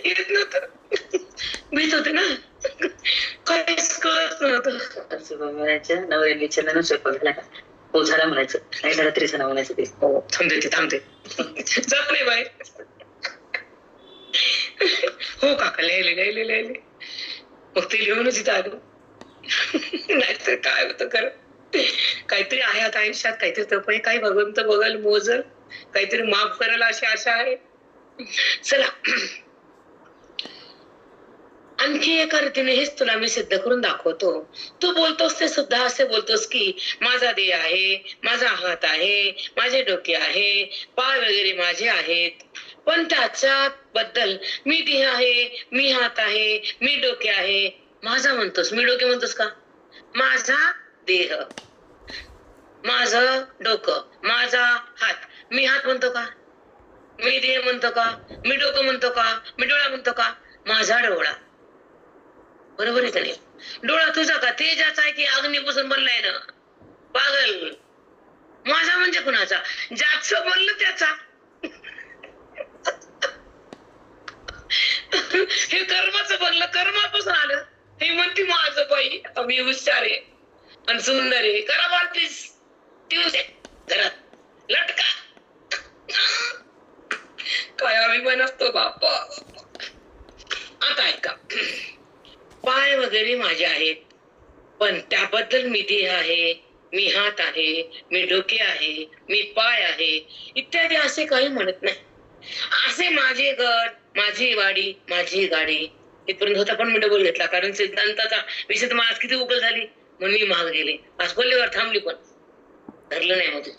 येत नव्हतं, भीत होते ना, काहीच कळत नव्हतं. म्हणायचं नवऱ्याच्या नवीन स्वयंपाक झाला का? हो झाला म्हणायचं. नाही झाला तरी झाला म्हणायचं. ते हो थांबते जात नाही बाई. हो काका लिहिले. मग ते लिहूनच इथं आलो. नाहीतर काय होतं खरं. काहीतरी आहे आता आयुष्यात, काहीतरी तपय, काही भगवंत बघल, मोजल, काहीतरी माफ कराल अशी आशा आहे. चला आणखी एका रीतीने हेच तुला मी सिद्ध करून दाखवतो. तू बोलतोस ते सुद्धा असे बोलतोस की माझा देह आहे, माझा हात आहे, माझे डोके आहे, पाय वगैरे माझे आहेत. पण त्याच्या बद्दल मी देह आहे, मी हात आहे, मी डोके आहे, माझा म्हणतोस. मी डोके म्हणतोस का? माझा देह, माझं डोकं, माझा हात. मी हात म्हणतो का? मी देह म्हणतो का? मी डोकं म्हणतो का? मी डोळा म्हणतो का? माझा डोळा. बरोबर आहे का नाही? डोळा तुझा का? तेजाचा आहे की अग्नीपासून बनलाय ना? पागल. माझा म्हणजे कुणाचा? ज्याचं बनलं त्याचा. हे कर्माचं बनलं, कर्मापासून आलं. हे म्हणते माझं बाई आम्ही हुशार आहे आणि सुंदर आहे. करा बाल प्लीज. घरात लटका. काय अभिमान असतो बापा. आता ऐका. पाय वगैरे माझे आहेत, पण त्याबद्दल मी देह आहे, मी हात आहे, मी डोके आहे, मी पाय आहे इत्यादी असे काही म्हणत नाही. असे माझे घर, माझी वाडी, माझी गाडी इथपर्यंत होता. पण मी डबल घेतला कारण सिद्धांताचा विषय तर आज किती उकल झाली म्हणून मी महाग गेले. आज बोलल्यावर थांबली पण धरलं नाही. मग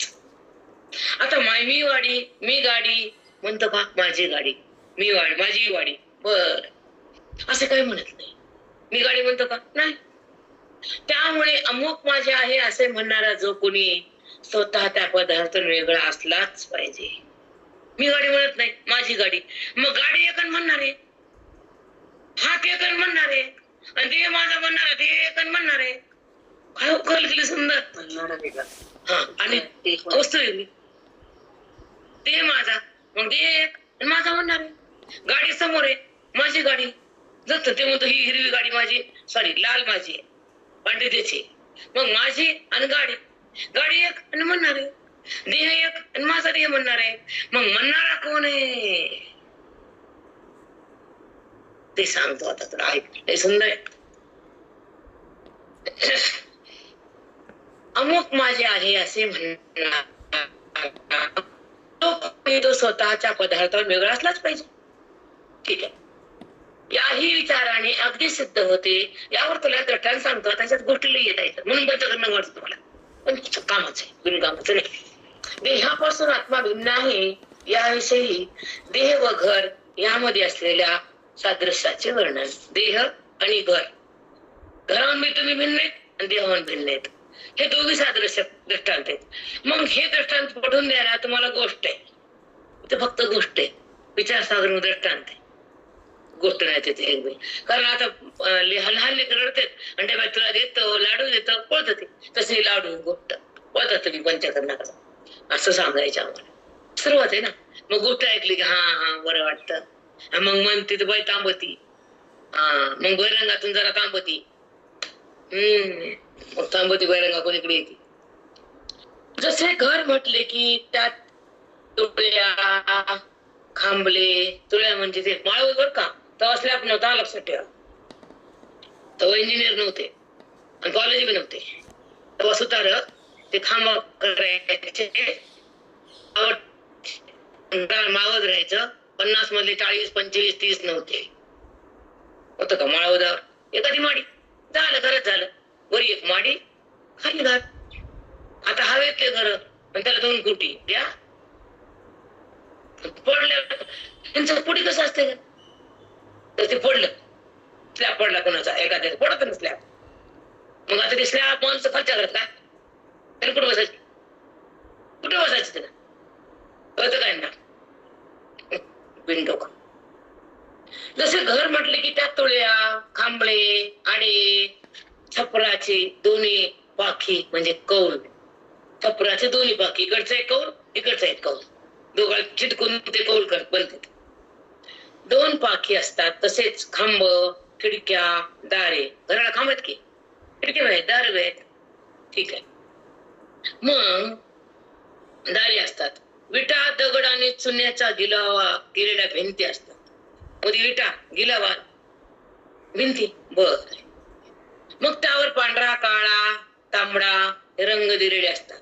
आता मी वाडी, मी गाडी म्हणतो का? माझी गाडी, मी वाडी, माझी वाडी. बर असं काही म्हणत नाही. मी गाडी म्हणतो का? नाही. त्यामुळे अमुक माझे आहे असे म्हणणारा जो कोणी स्वतः त्या पदार्थ वेगळा असलाच पाहिजे. मी गाडी म्हणत नाही, माझी गाडी. मग गाडी एकन म्हणणार आहे, हात एकन म्हणणार आहे, आणि ते माझा म्हणणार आहे, ते एकन म्हणणार आहे. काय उकल केली सुंदर. हा, आणि वस्तू वेगळी. ते माझा, मग ते एक माझा म्हणणार आहे. गाडी समोर आहे, माझी गाडी. जर ते म्हणतो ही हिरवी गाडी माझी, सॉरी लाल माझी आहे, पांढरी त्याची. मग माझी आणि गाडी, गाडी एक आणि म्हणणार आहे, देह एक आणि माझा देह म्हणणार आहे. मग म्हणणारा कोण आहे ते सांगतो आता तुला. ऐक, हे सुंदर आहे. अमुक माझे आहे असे म्हणणार तो स्वतःच्या पदार्थावर वेगळा असलाच पाहिजे. ठीक आहे. याही विचाराने अगदी सिद्ध होते. यावर तुला दृष्टांत सांगतो. त्याच्यात गोष्टीला येता येतं म्हणून बंद करणं वाटतं तुम्हाला, पण कामाचं आहे, बिनकामाचं नाही. देहापासून आत्मा भिन्न आहे याविषयी देह व घर यामध्ये असलेल्या सादृश्याचे वर्णन. देह आणि घर, घराहून मी तुम्ही भिन्न आहेत आणि देहाहून भिन्न आहेत. हे दोघी सादृश्य दृष्टांत आहेत. मग हे दृष्टांत पठवून द्यायला तुम्हाला गोष्ट आहे, इथे फक्त गोष्ट आहे, विचारसागर दृष्टांत आहे. गोष्ट नाही तिथे एक बी. कारण आता लहान लहान लेकरं रडतात आणि त्या तुला देतं लाडू देतं पळत ते तसे लाडू गोष्ट पळतात तुम्ही पंचकर्णाचा असं सांगायचं आम्हाला सुरुवात आहे ना. मग गोष्ट ऐकली की हा हा बरं वाटतं मग मन तिथे बाई तांबती मग बैरंगातून जरा तांबती मग तांबती बैरंगा कोणीकडे येते. जसे घर म्हटले की त्यात तुळया खांबले तुळया म्हणजे ते माळव बर का तेव्हा स्लॅब नव्हता लक्षात ठेवा. तेव्हा इंजिनियर नव्हते आणि कॉलेज बी नव्हते. तेव्हा सुतार ते खांब करायचे माळवत राहायचं 50 मधले 40 25 30 नव्हते होतं का माळवदावर एखादी माडी झालं घरच झालं वरी एक माडी खाली घर. आता हवेतले घर आणि त्याला 2 कोटी द्या पडल्या त्यांचं पुढे कसं असते तर ते पडलं स्लॅब पडला कोणाचा एखाद्या पडत ना स्लॅब. मग आता ते स्लॅब माणसं खर्च करत काय त्याला कुठं बसायचं त्याला कळतं काय ना बिनडोक. जसे घर म्हटले की त्यात तुळया खांबळे आडे छपराचे दोन्ही पाखी म्हणजे कौल. छपराचे दोन्ही पाखी इकडचा एक कौल इकडचा एक कौल दोघा चिटकून ते कौल बनते. 2 पाखी असतात. तसेच खांब खिडक्या दारे घराला खांब आहेत की खिडक्या आहेत दार आहेत ठीक आहे. मग दारे असतात. विटा दगड आणि चुन्याचा गिलावा केलेल्या भिंती असतात. मध्ये विटा गिलावा भिंती बर. मग त्यावर पांढरा काळा तांबडा रंग दिलेले असतात.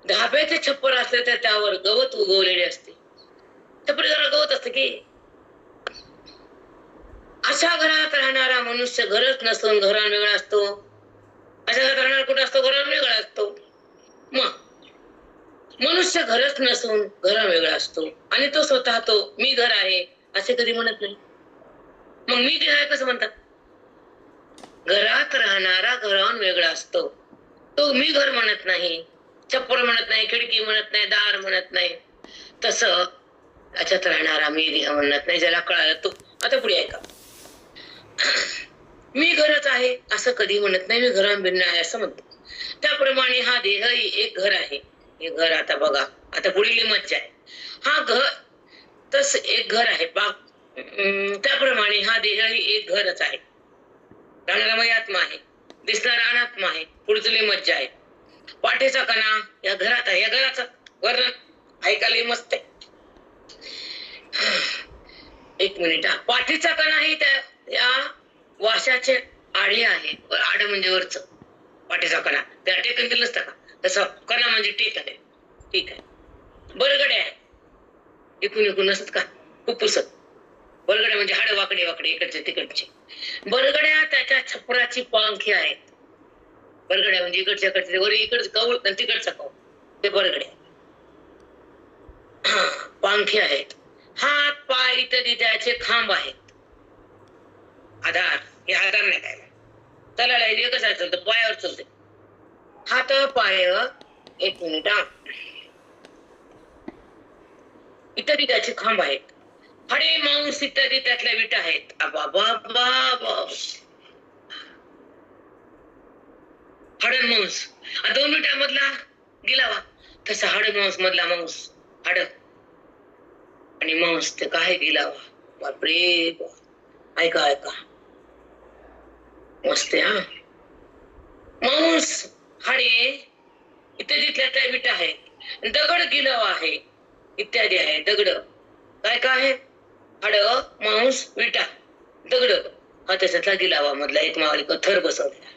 धाब्याचे छप्पर असले तर त्यावर गवत उगवलेले असते. छपरी जरा गवत असते की. अशा घरात राहणारा मनुष्य घरच नसून घरान वेगळा असतो. अशा घरात राहणारा कुठं असतो घरान वेगळा असतो. मग मनुष्य घरच नसून घरा वेगळा असतो आणि तो स्वतः तो मी घर आहे असे कधी म्हणत नाही. मग मी घर आहे कसं म्हणतात. घरात राहणारा घराहून वेगळा असतो तो मी घर म्हणत नाही छप्पर म्हणत नाही खिडकी म्हणत नाही दार म्हणत नाही. तसं त्याच्यात राहणारा मी देह म्हणत नाही ज्याला कळालं तो. आता पुढे ऐका. मी घरच आहे असं कधी म्हणत नाही मी घराहून भिन्न आहे असं म्हणतो. त्याप्रमाणे हा देह एक घर आहे. हे घर आता बघा आता पुढील मज्जा आहे. हा घर तस एक घर आहे त्याप्रमाणे हा देह ही एक घरच आहे. राहणारा मग आत्मा आहे दिसणारा अनात्मा आहे. पुढची मज्जा आहे. पाठीचा कणा या घरात आहे. या घराचं वर्णन ऐकायला मस्त आहे. एक मिनिट पाठीचा कणा ही त्या या वाशाचे आडे आहे. आड म्हणजे वरच पाठीचा कणा त्या टेकन दिलं नसतं का तसं कणा म्हणजे टेक आहे ठीक आहे. बरगडे आहे एकूण नसत का फुफ्फुसत बरगड्या म्हणजे हाड वाकडे वाकडे इकडचे तिकडचे. बरगड्या त्याच्या छपराची पांखी आहेत. बरगड्या म्हणजे इकडच्या वर इकडचं कौल आणि तिकडचा कौल ते बरगड्या पांखी आहेत. हात पाय इत्यादी त्याचे खांब आहेत. आधार हे आधार नाही काय चला एकच आहे चालतं पायावर चालते. हात पाय एक मिनिट इत्यादी त्याचे खांब आहेत. हाडे मांस इत्यादी त्यातल्या विटा आहेत. हाड मांस 2 विटामधला गिलावा तसा हाड मांस मधला मांस हाड आणि मांस ते काय गिलावा. बापरे ऐका ऐका मस्त हा. मांस हाडे इत्यादी त्या विटा आहेत. दगड गिलावा आहे इत्यादी आहे. दगड काय काय आहे हाड मांस विटा दगड हा त्याच्यातला गिलावा मधला एक मालिका थर बसवलेला.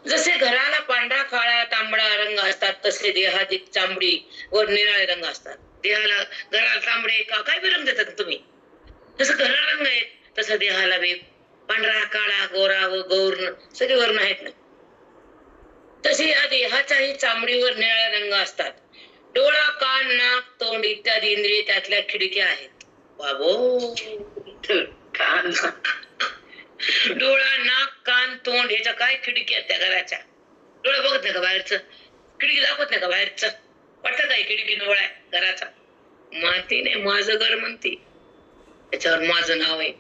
जसे घराला पांढरा काळा तांबडा रंग असतात तसे देहाची चांबडी वर निराळे रंग असतात. देहाला घराला तांबडे काय बी रंग देतात तुम्ही. जसं घराला रंग आहेत तसं देहाला बी पांढरा काळा गोरा व गौर्ण सगळे वर्ण आहेत ना. तसे या देहाच्याही चांबडीवर निळा रंग असतात. डोळा कान नाक तोंड इत्यादी इंद्रिय त्यातल्या खिडक्या आहेत. बाबो डोळा नाक कान तोंड ह्याच्या काय खिडक्या त्या घराच्या. डोळा बघत नाही का बाहेरचं खिडकी दाखवत नाही का बाहेरचं वाटत काय खिडकी डोळा आहे घराचा. माती नाही माझं घर म्हणते त्याच्यावर माझं नाव आहे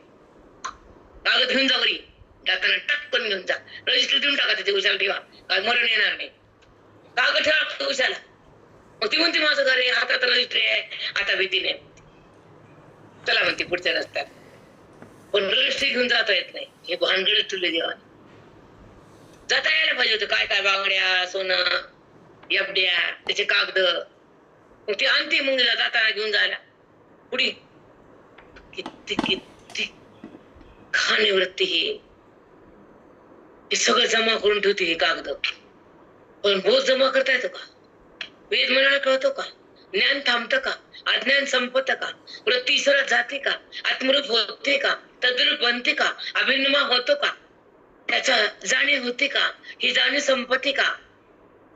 कागद घेऊन जा घरी, जाताना टक्कन घेऊन जा, रजिस्टर देऊन टाका तिथे उशाला ठेवा, काय मरण येणार नाही. कागद ठेवा उशाला. मग ती म्हणते माझं घर आहे, हातात रजिस्ट्री आहे, आता भीती नाही. चला म्हणते पुढच्या रस्त्यात, पण रजिस्ट्री घेऊन जाता येत नाही. हे भानगड तुले देवाने जाता यायला पाहिजे होतं. काय काय बांगड्या, सोनं, एफड्या, त्याचे कागद, मग ते आणते मग जाताना घेऊन जायला. पुढे किती किती खाणे वृत्ती हे सगळं जमा करून ठेवते हे कागद. पण बोध जमा करता येतो का? वेद म्हणायला कळतो का? ज्ञान थांबतं का? अज्ञान संपतं का? वृत्ती सरळ जाते का? आत्मरूप होते का? तद्रूप बनते का? अभिन्नमा होतो का? त्याचा जाणीव होते का? ही जाणीव संपते का?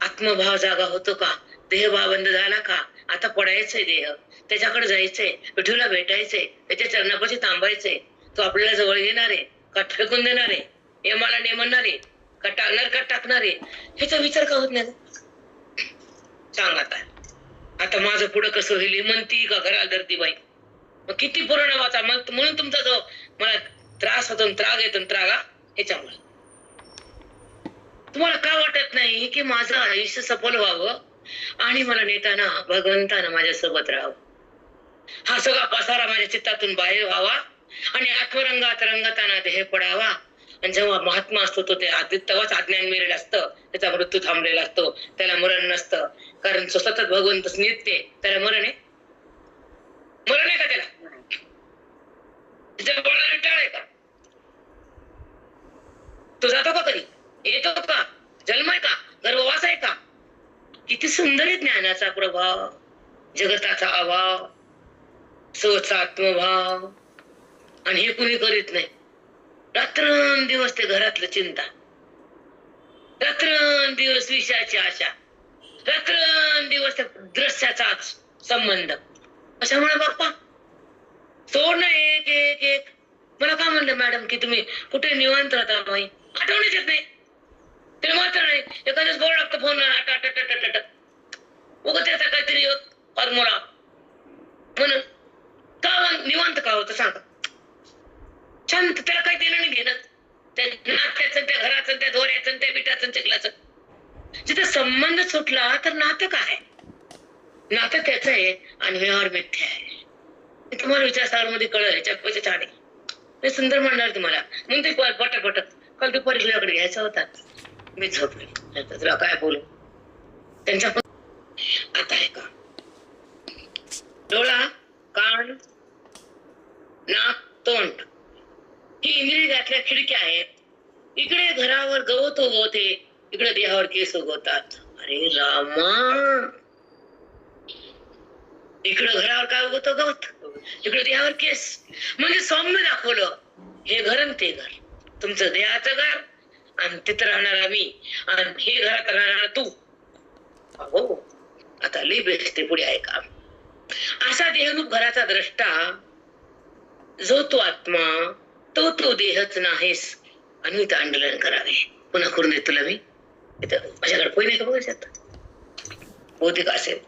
आत्मभाव जागा होतो का? देहभाव बंद झाला का? आता पडायचंय देह, त्याच्याकडे जायचंय, विठूला भेटायचंय, त्याच्या चरणापाशी थांबायचंय. तो आपल्याला जवळ घेणार आहे का फेकून देणार आहे? यमाला नेमणार आहे का टाकणार टाकणार आहे? ह्याचा विचार का होत नाही? सांग आता माझं पुढं कसं होईल म्हणती का घराला धरती बाई? मग किती पुराण वाचा, मग म्हणून तुमचा जो मला त्रास होतो, त्राग येतो, त्रागा ह्याच्यामुळे. तुम्हाला का वाटत नाही की माझं आयुष्य सफल व्हावं आणि मला नेताना भगवंतानं माझ्यासोबत राहावं? हा सगळा पसारा माझ्या चित्तातून बाहेर व्हावा आणि आत्मरंगात रंगताना देह पडावा. आणि जेव्हा महात्मा असतो तो ते तेव्हाच अज्ञान मिळेल असतं, त्याचा मृत्यू थांबलेला असतो, त्याला मरण नसतं. कारण तो सतत भगवंत नित्य, त्याला मरण आहे? मरण आहे का त्याला? त्याच्या डोळ्याला टाळ आहे का? तो जातो का कधी? येतो का? जन्म आहे का? गर्भवास आहे का? किती सुंदर आहे ज्ञानाचा प्रभाव, जगताचा अभाव, स्वचा आत्मभाव. आणि हे कुणी करीत नाही. रात्रंदिवस ते घरातलं चिंता, रात्रंदिवस विषयाची आशा, रात्रंदिवस त्या दृश्याचाच संबंध. कशामुळे बाप्पा? सोड ना एक एक एक. मला काय म्हणलं मॅडम की तुम्ही कुठे निवांत राहता बाई? आठवणच येत नाही. ते मात्र नाही, एखाद्याच बोर्ड लागतं फोन उगत त्याचा काहीतरी फॉर्म्युला म्हणून. का निवांत का होतं सांगा? शांत, त्याला काही देणं नाही घेणं. त्या नात्याचं, त्या घराचं, त्या दोऱ्याचं, त्या बिटाचं, चिखलाचं. जिथे संबंध सुटला तर नातं काय? नातं त्याचं आहे आणि व्यवहार मिथ्या आहे. तुम्हाला विचारसागरमध्ये कळलं, याच्यापेक्षा छान आहे. मी सुंदर म्हणणार तुम्हाला. म्हणून ते पटपट काल दुपारी तुझ्याकडे घ्यायचा होता, मी झोपले. तुला काय बोलू? त्यांच्या आता आहे का? डोळा, कान, नाक, तोंड ही इंद्रिय घातल्या खिडक्या आहेत. इकडे घरावर गवत उगवते, इकडे देहावर केस उगवतात. अरे रामा, इकडे घरावर काय उगवतं? गवत. इकडे देहावर केस. म्हणजे सौम्य दाखवलं, हे घर आणि ते घर, तुमचं देहाचं घर आणि तिथं राहणारा मी, आणि हे घरात राहणारा तू. हो, आता लई बेस्ट पुढे आहे का? असा देहरूप घराचा द्रष्टा जो तो आत्मा, तो तू देहच नाहीस. आणि इथं आंदोलन करावे. पुन्हा करून देत तुला मी. इथं माझ्याकडे पहिली का बघायचं बहुतेक असेल.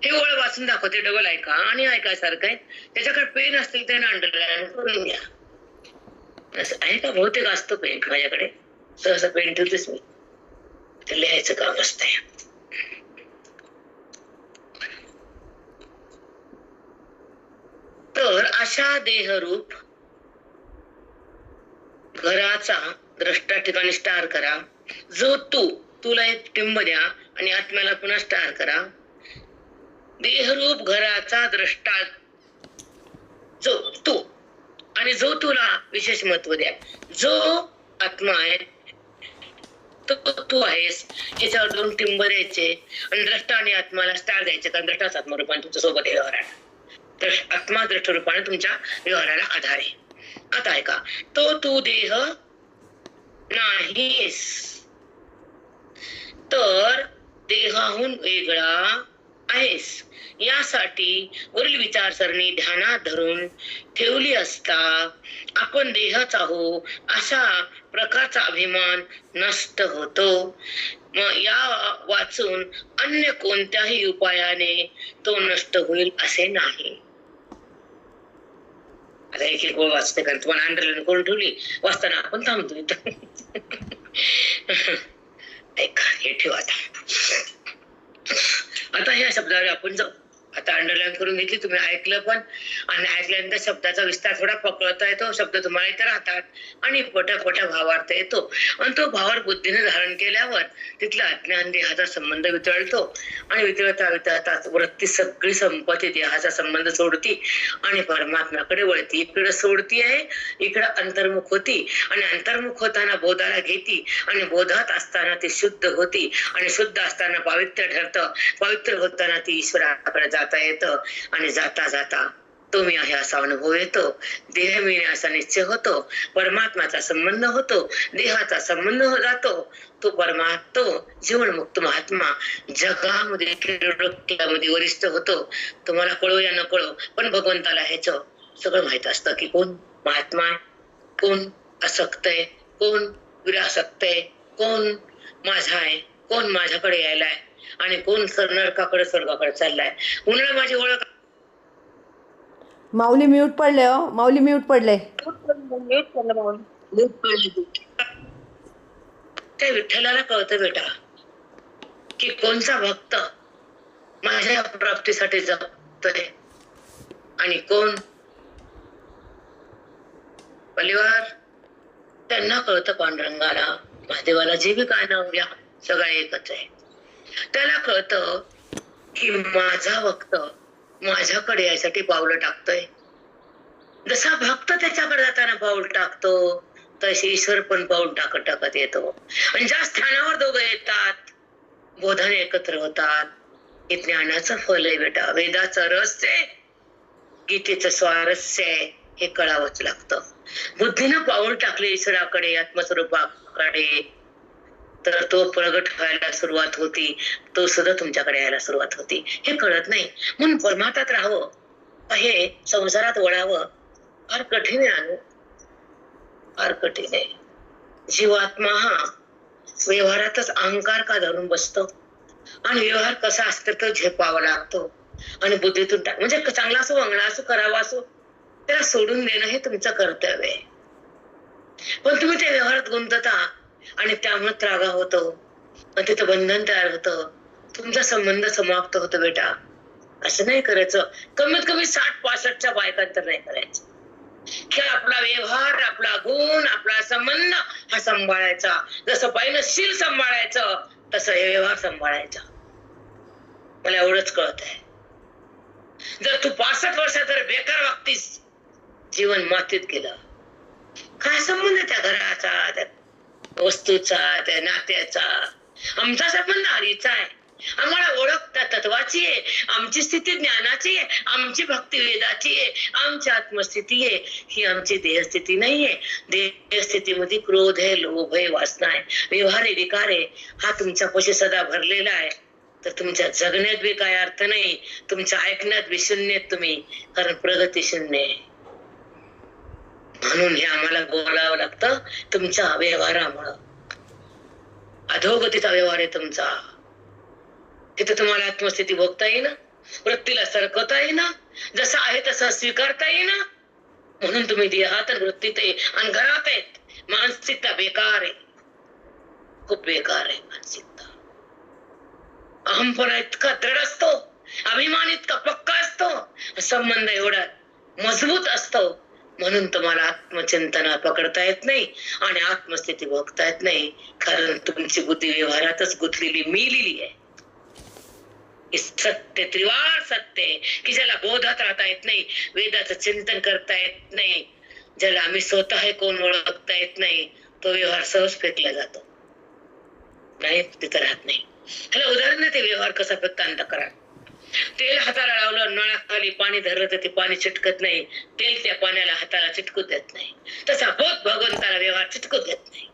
हे ओळ वाचून दाखवते, डबल ऐका आणि ऐकायसारखं आहे. त्याच्याकडे पेन असतील त्याने अंडरलाईन करून घ्या. असं आहे का? बहुतेक असतो पेन माझ्याकडे, सहसा पेन ठेवतेच मी. ते लिहायचं काम असतंय. तर अशा देहरूप घराचा द्रष्टा ठिकाणी स्टार करा. जो तू, तुला एक टिंब द्या आणि आत्म्याला पुन्हा स्टार करा. देहरूप घराचा द्रष्टा जो तू, आणि जो तुला विशेष महत्व द्या. जो आत्मा आहे तो तू आहेस. ह्याच्यावर दोन टिंब द्यायचे आणि द्रष्टा आणि आत्माला स्टार द्यायचे, कारण द्रष्टाच आत्मरूपाने तुमच्या सोबत आहे व्यवहाराला. तर आत्मा दृष्टरूपाने तुमच्या व्यवहाराला आधार आहे. आता आहे का? तो तू देह नाहीस, तर देहाहून वेगळा आहेस. यासाठी वरील विचारसरणी ध्यानात धरून ठेवली असता आपण देहच आहो अशा प्रकारचा अभिमान नष्ट होतो. मग या वाचून अन्य कोणत्याही उपायाने तो नष्ट होईल असे नाही. आता एक एक ओळ वाचते कारण तुम्हाला अंडरलाईन करून ठेवली, वाचताना आपण थांबतो इथं. ऐका, हे ठेवा आता ह्या शब्दावर आपण जाऊ. आता अंडरलाईन करून घेतली, तुम्ही ऐकलं पण, आणि ऐकल्यानंतर शब्दाचा विस्तार थोडा पकडता येतो, शब्द तुम्हाला इथे राहतात आणि पटापटा भावार्थ येतो. आणि तो भावार्थ बुद्धीने धारण केल्यावर तिथला अज्ञान देहाचा संबंध वितळतो आणि वितळता वितळता वृत्ती सगळी संपत्ती देहाचा संबंध सोडती आणि परमात्म्याकडे वळती. इकडे सोडती आहे, इकडे अंतर्मुख होती आणि अंतर्मुख होताना बोधाला घेती आणि बोधात असताना ती शुद्ध होती आणि शुद्ध असताना पवित्र ठरतं. पवित्र होताना ती ईश्वराकडे जाता येतं आणि जाता जाता तो मी आहे असा अनुभव येतो. देह मी असा निश्चय होतो. परमात्म्याचा संबंध होतो, देहाचा संबंध जातो. तो परमात्मा, जीवनमुक्त महात्मा जगामध्ये मध्ये वरिष्ठ होतो. तुम्हाला कळो या न कळो, पण भगवंताला ह्याचं सगळं माहित असतं की कोण महात्मा आहे, कोण आसक्त आहे, कोण विरासक्त आहे, कोण माझा आहे, कोण माझ्याकडे यायलाय आणि कोण नरकाकडे स्वर्गाकडे चाललाय. उन्हाळा माझी ओळख. माऊली म्यूट पडले हो, माऊली म्यूट पडले. त्या विठ्ठलाला कळतं बेटा की कोणचा भक्त माझ्या प्राप्तीसाठी जगतोय आणि कोण परिवार. त्यांना कळतं पांडुरंगाला, महादेवाला, जे बी काय नाव घ्या सगळं एकच आहे. त्याला कळतं की माझा भक्त माझ्याकडे यासाठी पावलं टाकतोय. जसा भक्त त्याच्याकडे जाताना पाऊल टाकतो तसे ईश्वर पण पाऊल टाकत टाकत येतो. आणि ज्या स्थानावर दोघं येतात, बोधाने एकत्र होतात, हे ज्ञानाचं फल आहे बेटा. वेदाचं रहस्य आहे, गीतेचं स्वारस्य आहे, हे कळावंच लागतं. बुद्धीनं पाऊल टाकले ईश्वराकडे, आत्मस्वरूपाकडे, तर तो प्रगट व्हायला सुरुवात होती, तो सुद्धा तुमच्याकडे यायला सुरुवात होती. हे कळत नाही म्हणून परमात्म्यात राहावं, हे संसारात वळावं फार कठीण आहे, फार कठीण आहे. जीवात्मा हा व्यवहारातच अहंकार का धरून बसतो आणि व्यवहार कसा असतो तो झेपावा लागतो आणि बुद्धीतून म्हणजे चांगला असो वांगला असो करावा असो त्याला सोडून देणं हे तुमचं कर्तव्य आहे. पण तुम्ही त्या व्यवहारात गुंतता आणि त्यामुळे त्रागा होतो आणि तिथं बंधन तयार होतं, तुमचा संबंध समाप्त होतो बेटा. असं नाही करायचं. कमीत कमी 60-65च्या बायकांतर नाही करायचं की आपला व्यवहार, आपला गुण, आपला संबंध हा सांभाळायचा. जसं पहिलं शील सांभाळायचं तसं हे व्यवहार सांभाळायचा. मला एवढंच कळत आहे. जर तू 65 वर्षात जर बेकार वागतीस, जीवन मातीत गेलं. काय संबंध त्या घराचा, त्या वस्तूचा, त्या नात्याचा? आमचा संबंध हरीचा आहे. आम्हाला ओळख त्या तत्वाची आहे, आमची स्थिती ज्ञानाची आहे, आमची भक्ती वेदाची आहे, आमची आत्मस्थिती आहे. ही आमची देहस्थिती नाहीये. देहस्थितीमध्ये क्रोध आहे, लोभ आहे, वासना आहे, व्यवहार आहे, विकार आहे. हा तुमच्यापाशी सदा भरलेला आहे. तर तुमच्या जगण्यात बी काय अर्थ नाही, तुमच्या ऐकण्यात बी शून्य तुम्ही, कारण प्रगती शून्य आहे. म्हणून हे आम्हाला बोलावं लागतं. तुमच्या व्यवहारामुळं अधोगतीचा व्यवहार आहे तुमचा. तिथे तुम्हाला आत्मस्थिती भोगता येईना, वृत्तीला सरकवता येईना, जसं आहे तसं स्वीकारता येईना. म्हणून तुम्ही देहात वृत्तीत आहे आणि घरात आहेत. मानसिकता बेकार आहे, खूप बेकार आहे मानसिकता. अहंपणा इतका दृढ असतो, अभिमान इतका पक्का असतो, संबंध एवढा मजबूत असतो. म्हणून तुम्हाला आत्मचिंतना पकडता येत नाही आणि आत्मस्थिती भोगता येत नाही, कारण तुमची बुद्धी व्यवहारातच गुंतलेली मिलेली आहे. सत्य त्रिवार सत्य की ज्याला बोधात राहता येत नाही, वेदाचं चिंतन करता येत नाही, ज्याला आम्ही स्वतः हे कोण ओळखता येत नाही, तो व्यवहार सहज फेकला जातो, नाही तिथं राहत नाही. ह्याला उदाहरण ते व्यवहार कसा फेकता अंतःकरण. तेल हाताला लावलं, नळाखाली पाणी धरलं तर ते पाणी चिटकत नाही, तेल त्या पाण्याला हाताला चिटकू देत नाही. तसा बोध भगवंताला व्यवहार चिटकू देत नाही.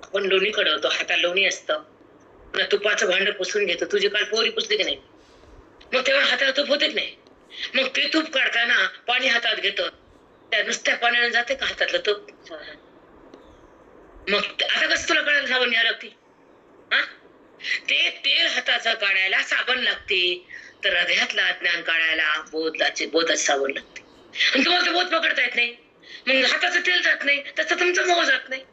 आपण लोणी कडवतो, हाताला लोणी असतं, तुपाचं भांड पुसून घेतो. तुझी काल पोरी पुसली की नाही, मग तेव्हा हाताला तूप होते की नाही. मग ते तूप काढताना पाणी हातात घेतो, त्या नुसत्या पाण्याने जाते का हातातलं तूप? मग आता कसं तुला कळायला साबण न्यावं लागते? हा, ते तेल हाताचं काढायला साबण लागते, तर हृदयातला अज्ञान काढायला बोधाचं साबण लागते. आणि तुम्हाला ते बोध पकडता येत नाही, मग हाताचं तेल जात नाही, तसं तुमचं मोह जात नाही.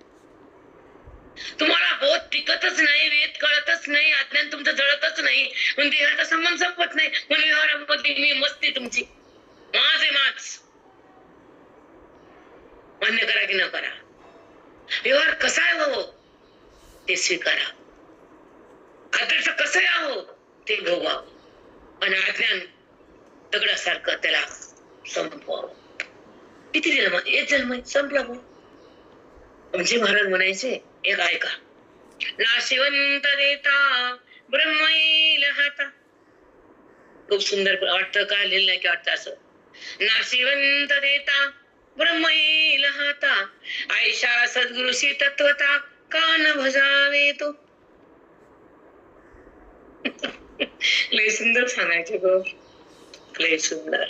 तुम्हाला बोध टिकतच नाही, वेद कळतच नाही, अज्ञान तुमचं जळतच नाही, मग देहाचा संबंध संपत नाही, मग व्यवहारामध्ये मी मस्ती तुमची माझ मान्य करा की न करा. व्यवहार कसा आहे हो ते स्वीकारा, आदर्श कसं आहे ते भोगावं, आणि अज्ञान दगडासारखं त्याला संपवावं. किती जन्म? एक जन्म संपला भाऊ. आमचे महाराज म्हणायचे, एक ऐका, नाशिवंत देता ब्रह्म येईल हाता. खूप सुंदर वाटतं, काय लिहिलं नाही की वाटतं असं, नाशिवंत देता ब्रह्म येईल हाता, आयशा सद्गुरुशी तत्वता कान भजावे तो. लय सुंदर सांगायचे गो, लय सुंदर,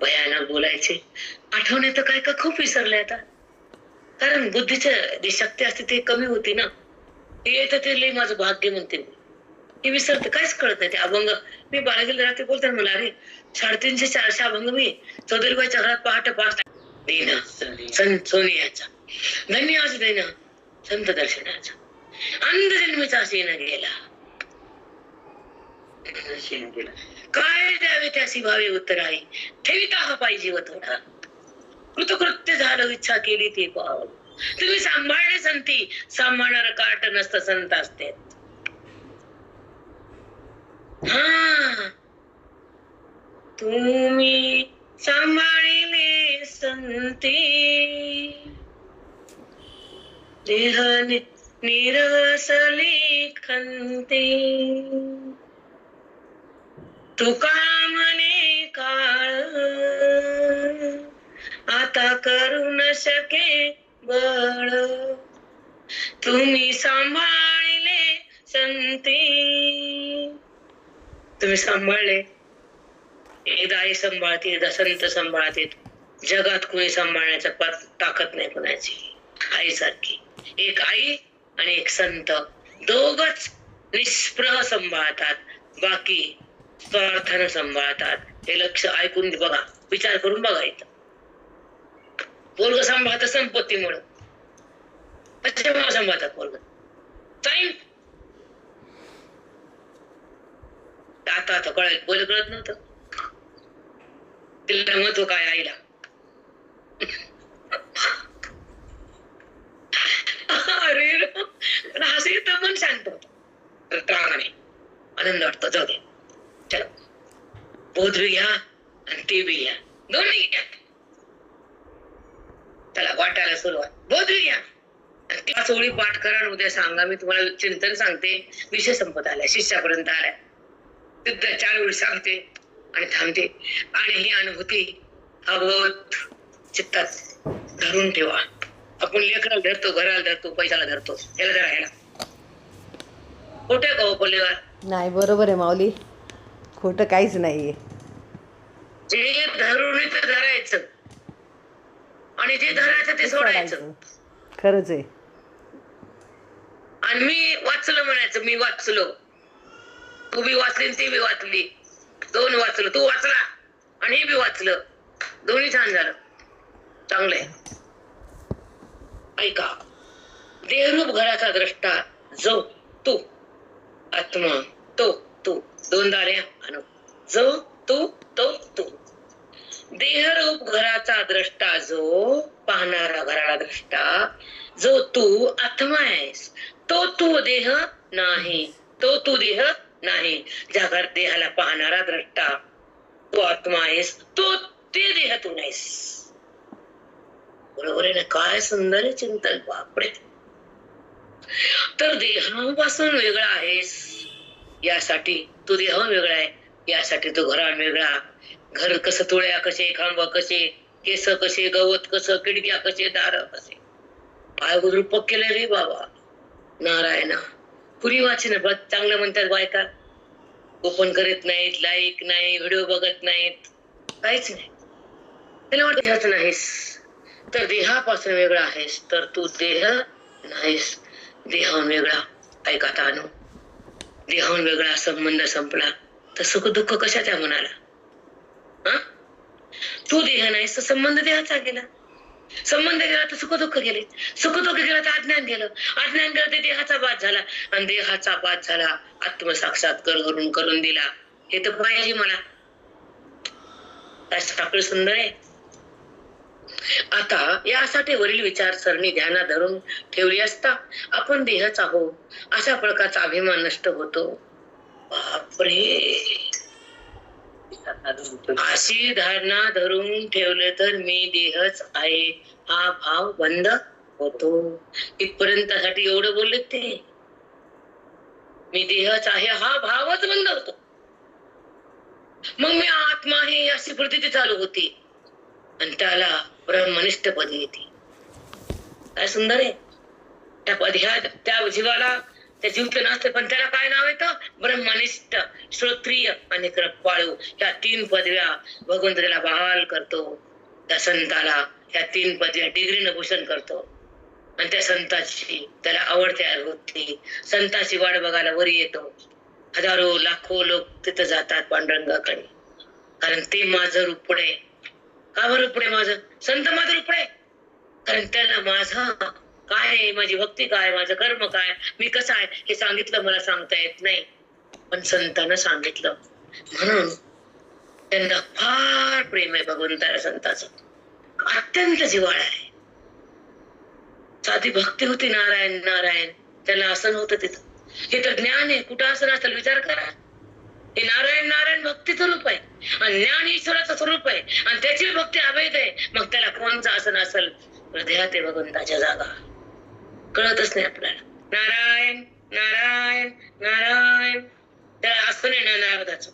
भयानक बोलायचे. आठवणे तर काय का खूप विसरले आता, कारण बुद्धीची जी शक्ती असते ते कमी होती ना. येतं ते लय माझं भाग्य म्हणते, हे विसरते, काहीच कळत नाही. ते अभंग मी बाळगेला रात्री बोलताना मला, अरे 350-400 अभंग मी चौधरीबाईच्या घरात पहाटे 5 देणं संत सोनियाचा, धन्य आज देणं संत दर्शनाचा, अंधजन्मीचा सीन गेला, काय द्यावे त्यासी भावे उत्तराई, ठेविता हा पाहिजे व थोडा, कृतकृत्य झालं इच्छा केली ते पाव. तुम्ही सांभाळले संती, सांभाळणार काट नसतं संत असते. हा, तुम्ही सांभाळले संती, देह निरसली खंती, तुका म्हणे काळ आता करू न शके बळ, तुम्ही सांभाळले संती. तुम्ही सांभाळले, एकदा आई सांभाळते, एकदा संत सांभाळते. जगात कोणी सांभाळण्याचा ताकद नाही कोणाची आईसारखी. एक आई आणि एक संत, दोघच निष्प्रह सांभाळतात, बाकी स्वार्थानं सांभाळतात. हे लक्ष ऐकून बघा, विचार करून बघा. इथं पोरग सांभाळतं संपत्तीमुळे, कशामुळे सांभाळतात पोरग? टाइम. आता कळायला पहिलं कळत नव्हतं, तिला महत्व काय आईला. अरे हसू येतं, मन शांत होत, त्रागाने आनंद वाटतो. जाऊ दे, चलो बोध भी घ्या आणि ते बी घ्या, दोन्ही घ्या. चला वाटायला सुरुवात, बोध बी घ्या आणि 5 ओळी पाठ करा आणि उद्या सांगा. मी तुम्हाला चिंतन सांगते, विषय संपत आलाय, शिष्यापर्यंत आलाय. 4 ओळी सांगते आणि थांबते. आणि ही अनुभूती हा बोध चित्तात धरून ठेवा. आपण लेकराला धरतो, घराला धरतो, पैशाला धरतो, याला जरा ह्याला खोटे का पल्लेवार? नाही, बरोबर आहे माऊली, खोटं काहीच नाहीये. जे धरून ते धरायचं आणि जे धरायचं ते सोडायचं. खरंच आहे. आणि मी वाचलं म्हणायचं, मी वाचलो, तू बी वाचली ती बी वाचली, 2 वाचलं, तू वाचला आणि हे बी वाचलं, दोन्ही छान झालं, चांगलंय. ऐका, देहरूप घराचा द्रष्टा जो तू, आत्मा तो तू, 2 दाऱ्या अनु, जो तू तो तू. देहरूप घराचा द्रष्टा जो, पाहणारा घराला द्रष्टा, जो तू आत्मा आहेस, तो तू देह नाही, तो तू देह नाही. ज्या घर देहाला पाहणारा द्रष्टा तू आत्मा आहेस, तो ते देह तू नाहीस. बरोबर आहे ना? काय सुंदर चिंतन, बापरे. तर देहापासून वेगळा आहेस यासाठी तू देह वेगळा आहे, यासाठी तू घरा वेगळा. घर कसं, तुळ्या कसे, खांब कसे, केस कसे, गवत कसं, खिडक्या कसे, दार कसे, काय रूपक केलंय रे बाबा. नारायणा पुरी वाचन चांगलं म्हणतात बायका, ओपन करत नाहीत, लाईक नाही, व्हिडिओ बघत नाहीत, काहीच नाही. त्याला वाटत नाहीस तर देहापासून वेगळा आहेस, तर तू देह नाहीस, देहाहून वेगळा. ऐका तानो, देहाहून वेगळा संबंध संपला तर सुख दुःख कशाच्या मनाला? हा, तू देह नाहीस तर संबंध देहाचा गेला, संबंध गेला तर सुख दुःख गेले, सुख दुःख गेला तर अज्ञान गेलं, अज्ञान गेलं तर देहाचा बाद झाला, आणि देहाचा बाद झाला आत्मसाक्षात्कार करून दिला. हे तर पाहिजे मला. काय साखळ सुंदर आहे. आता यासाठी वरील विचारसरणी ध्यानात धरून ठेवली असता आपण देहच आहोत अशा प्रकारचा अभिमान नष्ट होतो. बापरे, अशी धारणा धरून ठेवलं तर मी देहच आहे हा भाव बंद होतो. इथपर्यंतसाठी एवढं बोलले ते, मी देहच आहे हा भावच बंद होतो. मग मी आत्मा आहे अशी प्रतीती चालू होती आणि त्याला ब्रह्मनिष्ठ पदी येते. काय सुंदर आहे. त्या जीवाला, त्या जीवचं नसते पण त्याला काय नाव येतं? ब्रह्मनिष्ठ, श्रोत्रिय आणि कृपाळू. या 3 पदव्या भगवंत त्याला बहाल करतो. त्या संताला या 3 पदव्या डिग्रीनं भूषण करतो आणि त्या संताची त्याला आवड तयार होती. संताची वाट बघायला वरी येतो. हजारो लाखो लोक तिथं जातात पांडुरंगाकडे, कारण ते माझं रूपड आहे. का बरं रूपड आहे माझं? संत माझं रूपड आहे, कारण त्याला माझा काय आहे, माझी भक्ती काय, माझं कर्म काय, मी कसं आहे हे सांगितलं मला सांगता येत नाही, पण संतानं सांगितलं. म्हणून त्यांना फार प्रेम आहे भगवंताला, संताचं अत्यंत जिव्हाळा आहे. साधी भक्ती होती नारायण नारायण, त्याला आसन होतं तिथं. हे तर ज्ञान आहे, कुठं आसन असेल विचार करा. हे नारायण नारायण भक्तीचं रूप आहे आणि ज्ञान ईश्वराचं स्वरूप आहे आणि त्याची भक्ती अवैध आहे. मग त्याला कोणचं आसन असेल? हृदयात आहे भगवंताच्या जागा, कळतच नाही आपल्याला. नारायण नारायण नारायण, त्याला आसन आहे ना नारदाचं.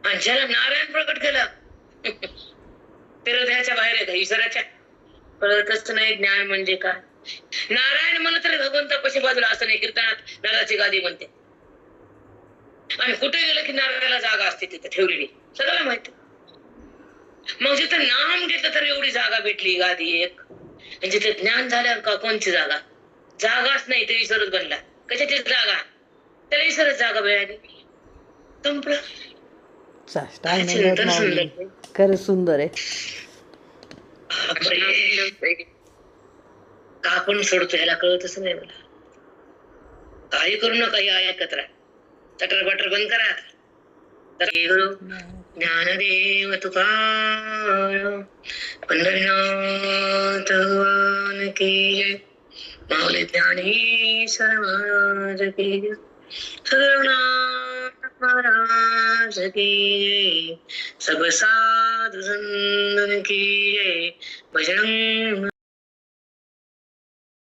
आणि ज्याला नारायण प्रकट केलं ते हृदयाच्या बाहेर आहे का ईश्वराच्या? कळतच नाही ज्ञान म्हणजे काय. नारायण म्हणलं तरी भगवंतापाशी बाजूला असं नाही. कीर्तनात नाराची गादी म्हणते आणि कुठे गेलं की नारायणाला जागा असते तिथे ठेवलेली, सगळ्याला माहिती. मग जिथे नाम घेतलं तर एवढी जागा भेटली, गादी एक. आणि जिथे ज्ञान झाल्यावर का कोणची जागा? जागाच नाही, ते ईश्वरच बनला. कशाची जागा? त्याला ईश्वरच जागा मिळाली, संपलं. चिंतन सुंदर, खरं सुंदर आहे. का आपण सोडतो ह्याला कळतच नाही मला. काही करू नका, या ऐकत राहा. चटर बटर बंद करा. तर ज्ञानदेव तुकाराम पंढरीनाथ भगवान की जय. माऊली ज्ञानेश्वर महाराज की जय. सद्गुरुनाथ महाराज की जय. सब साधु संतन की जय. बजरंग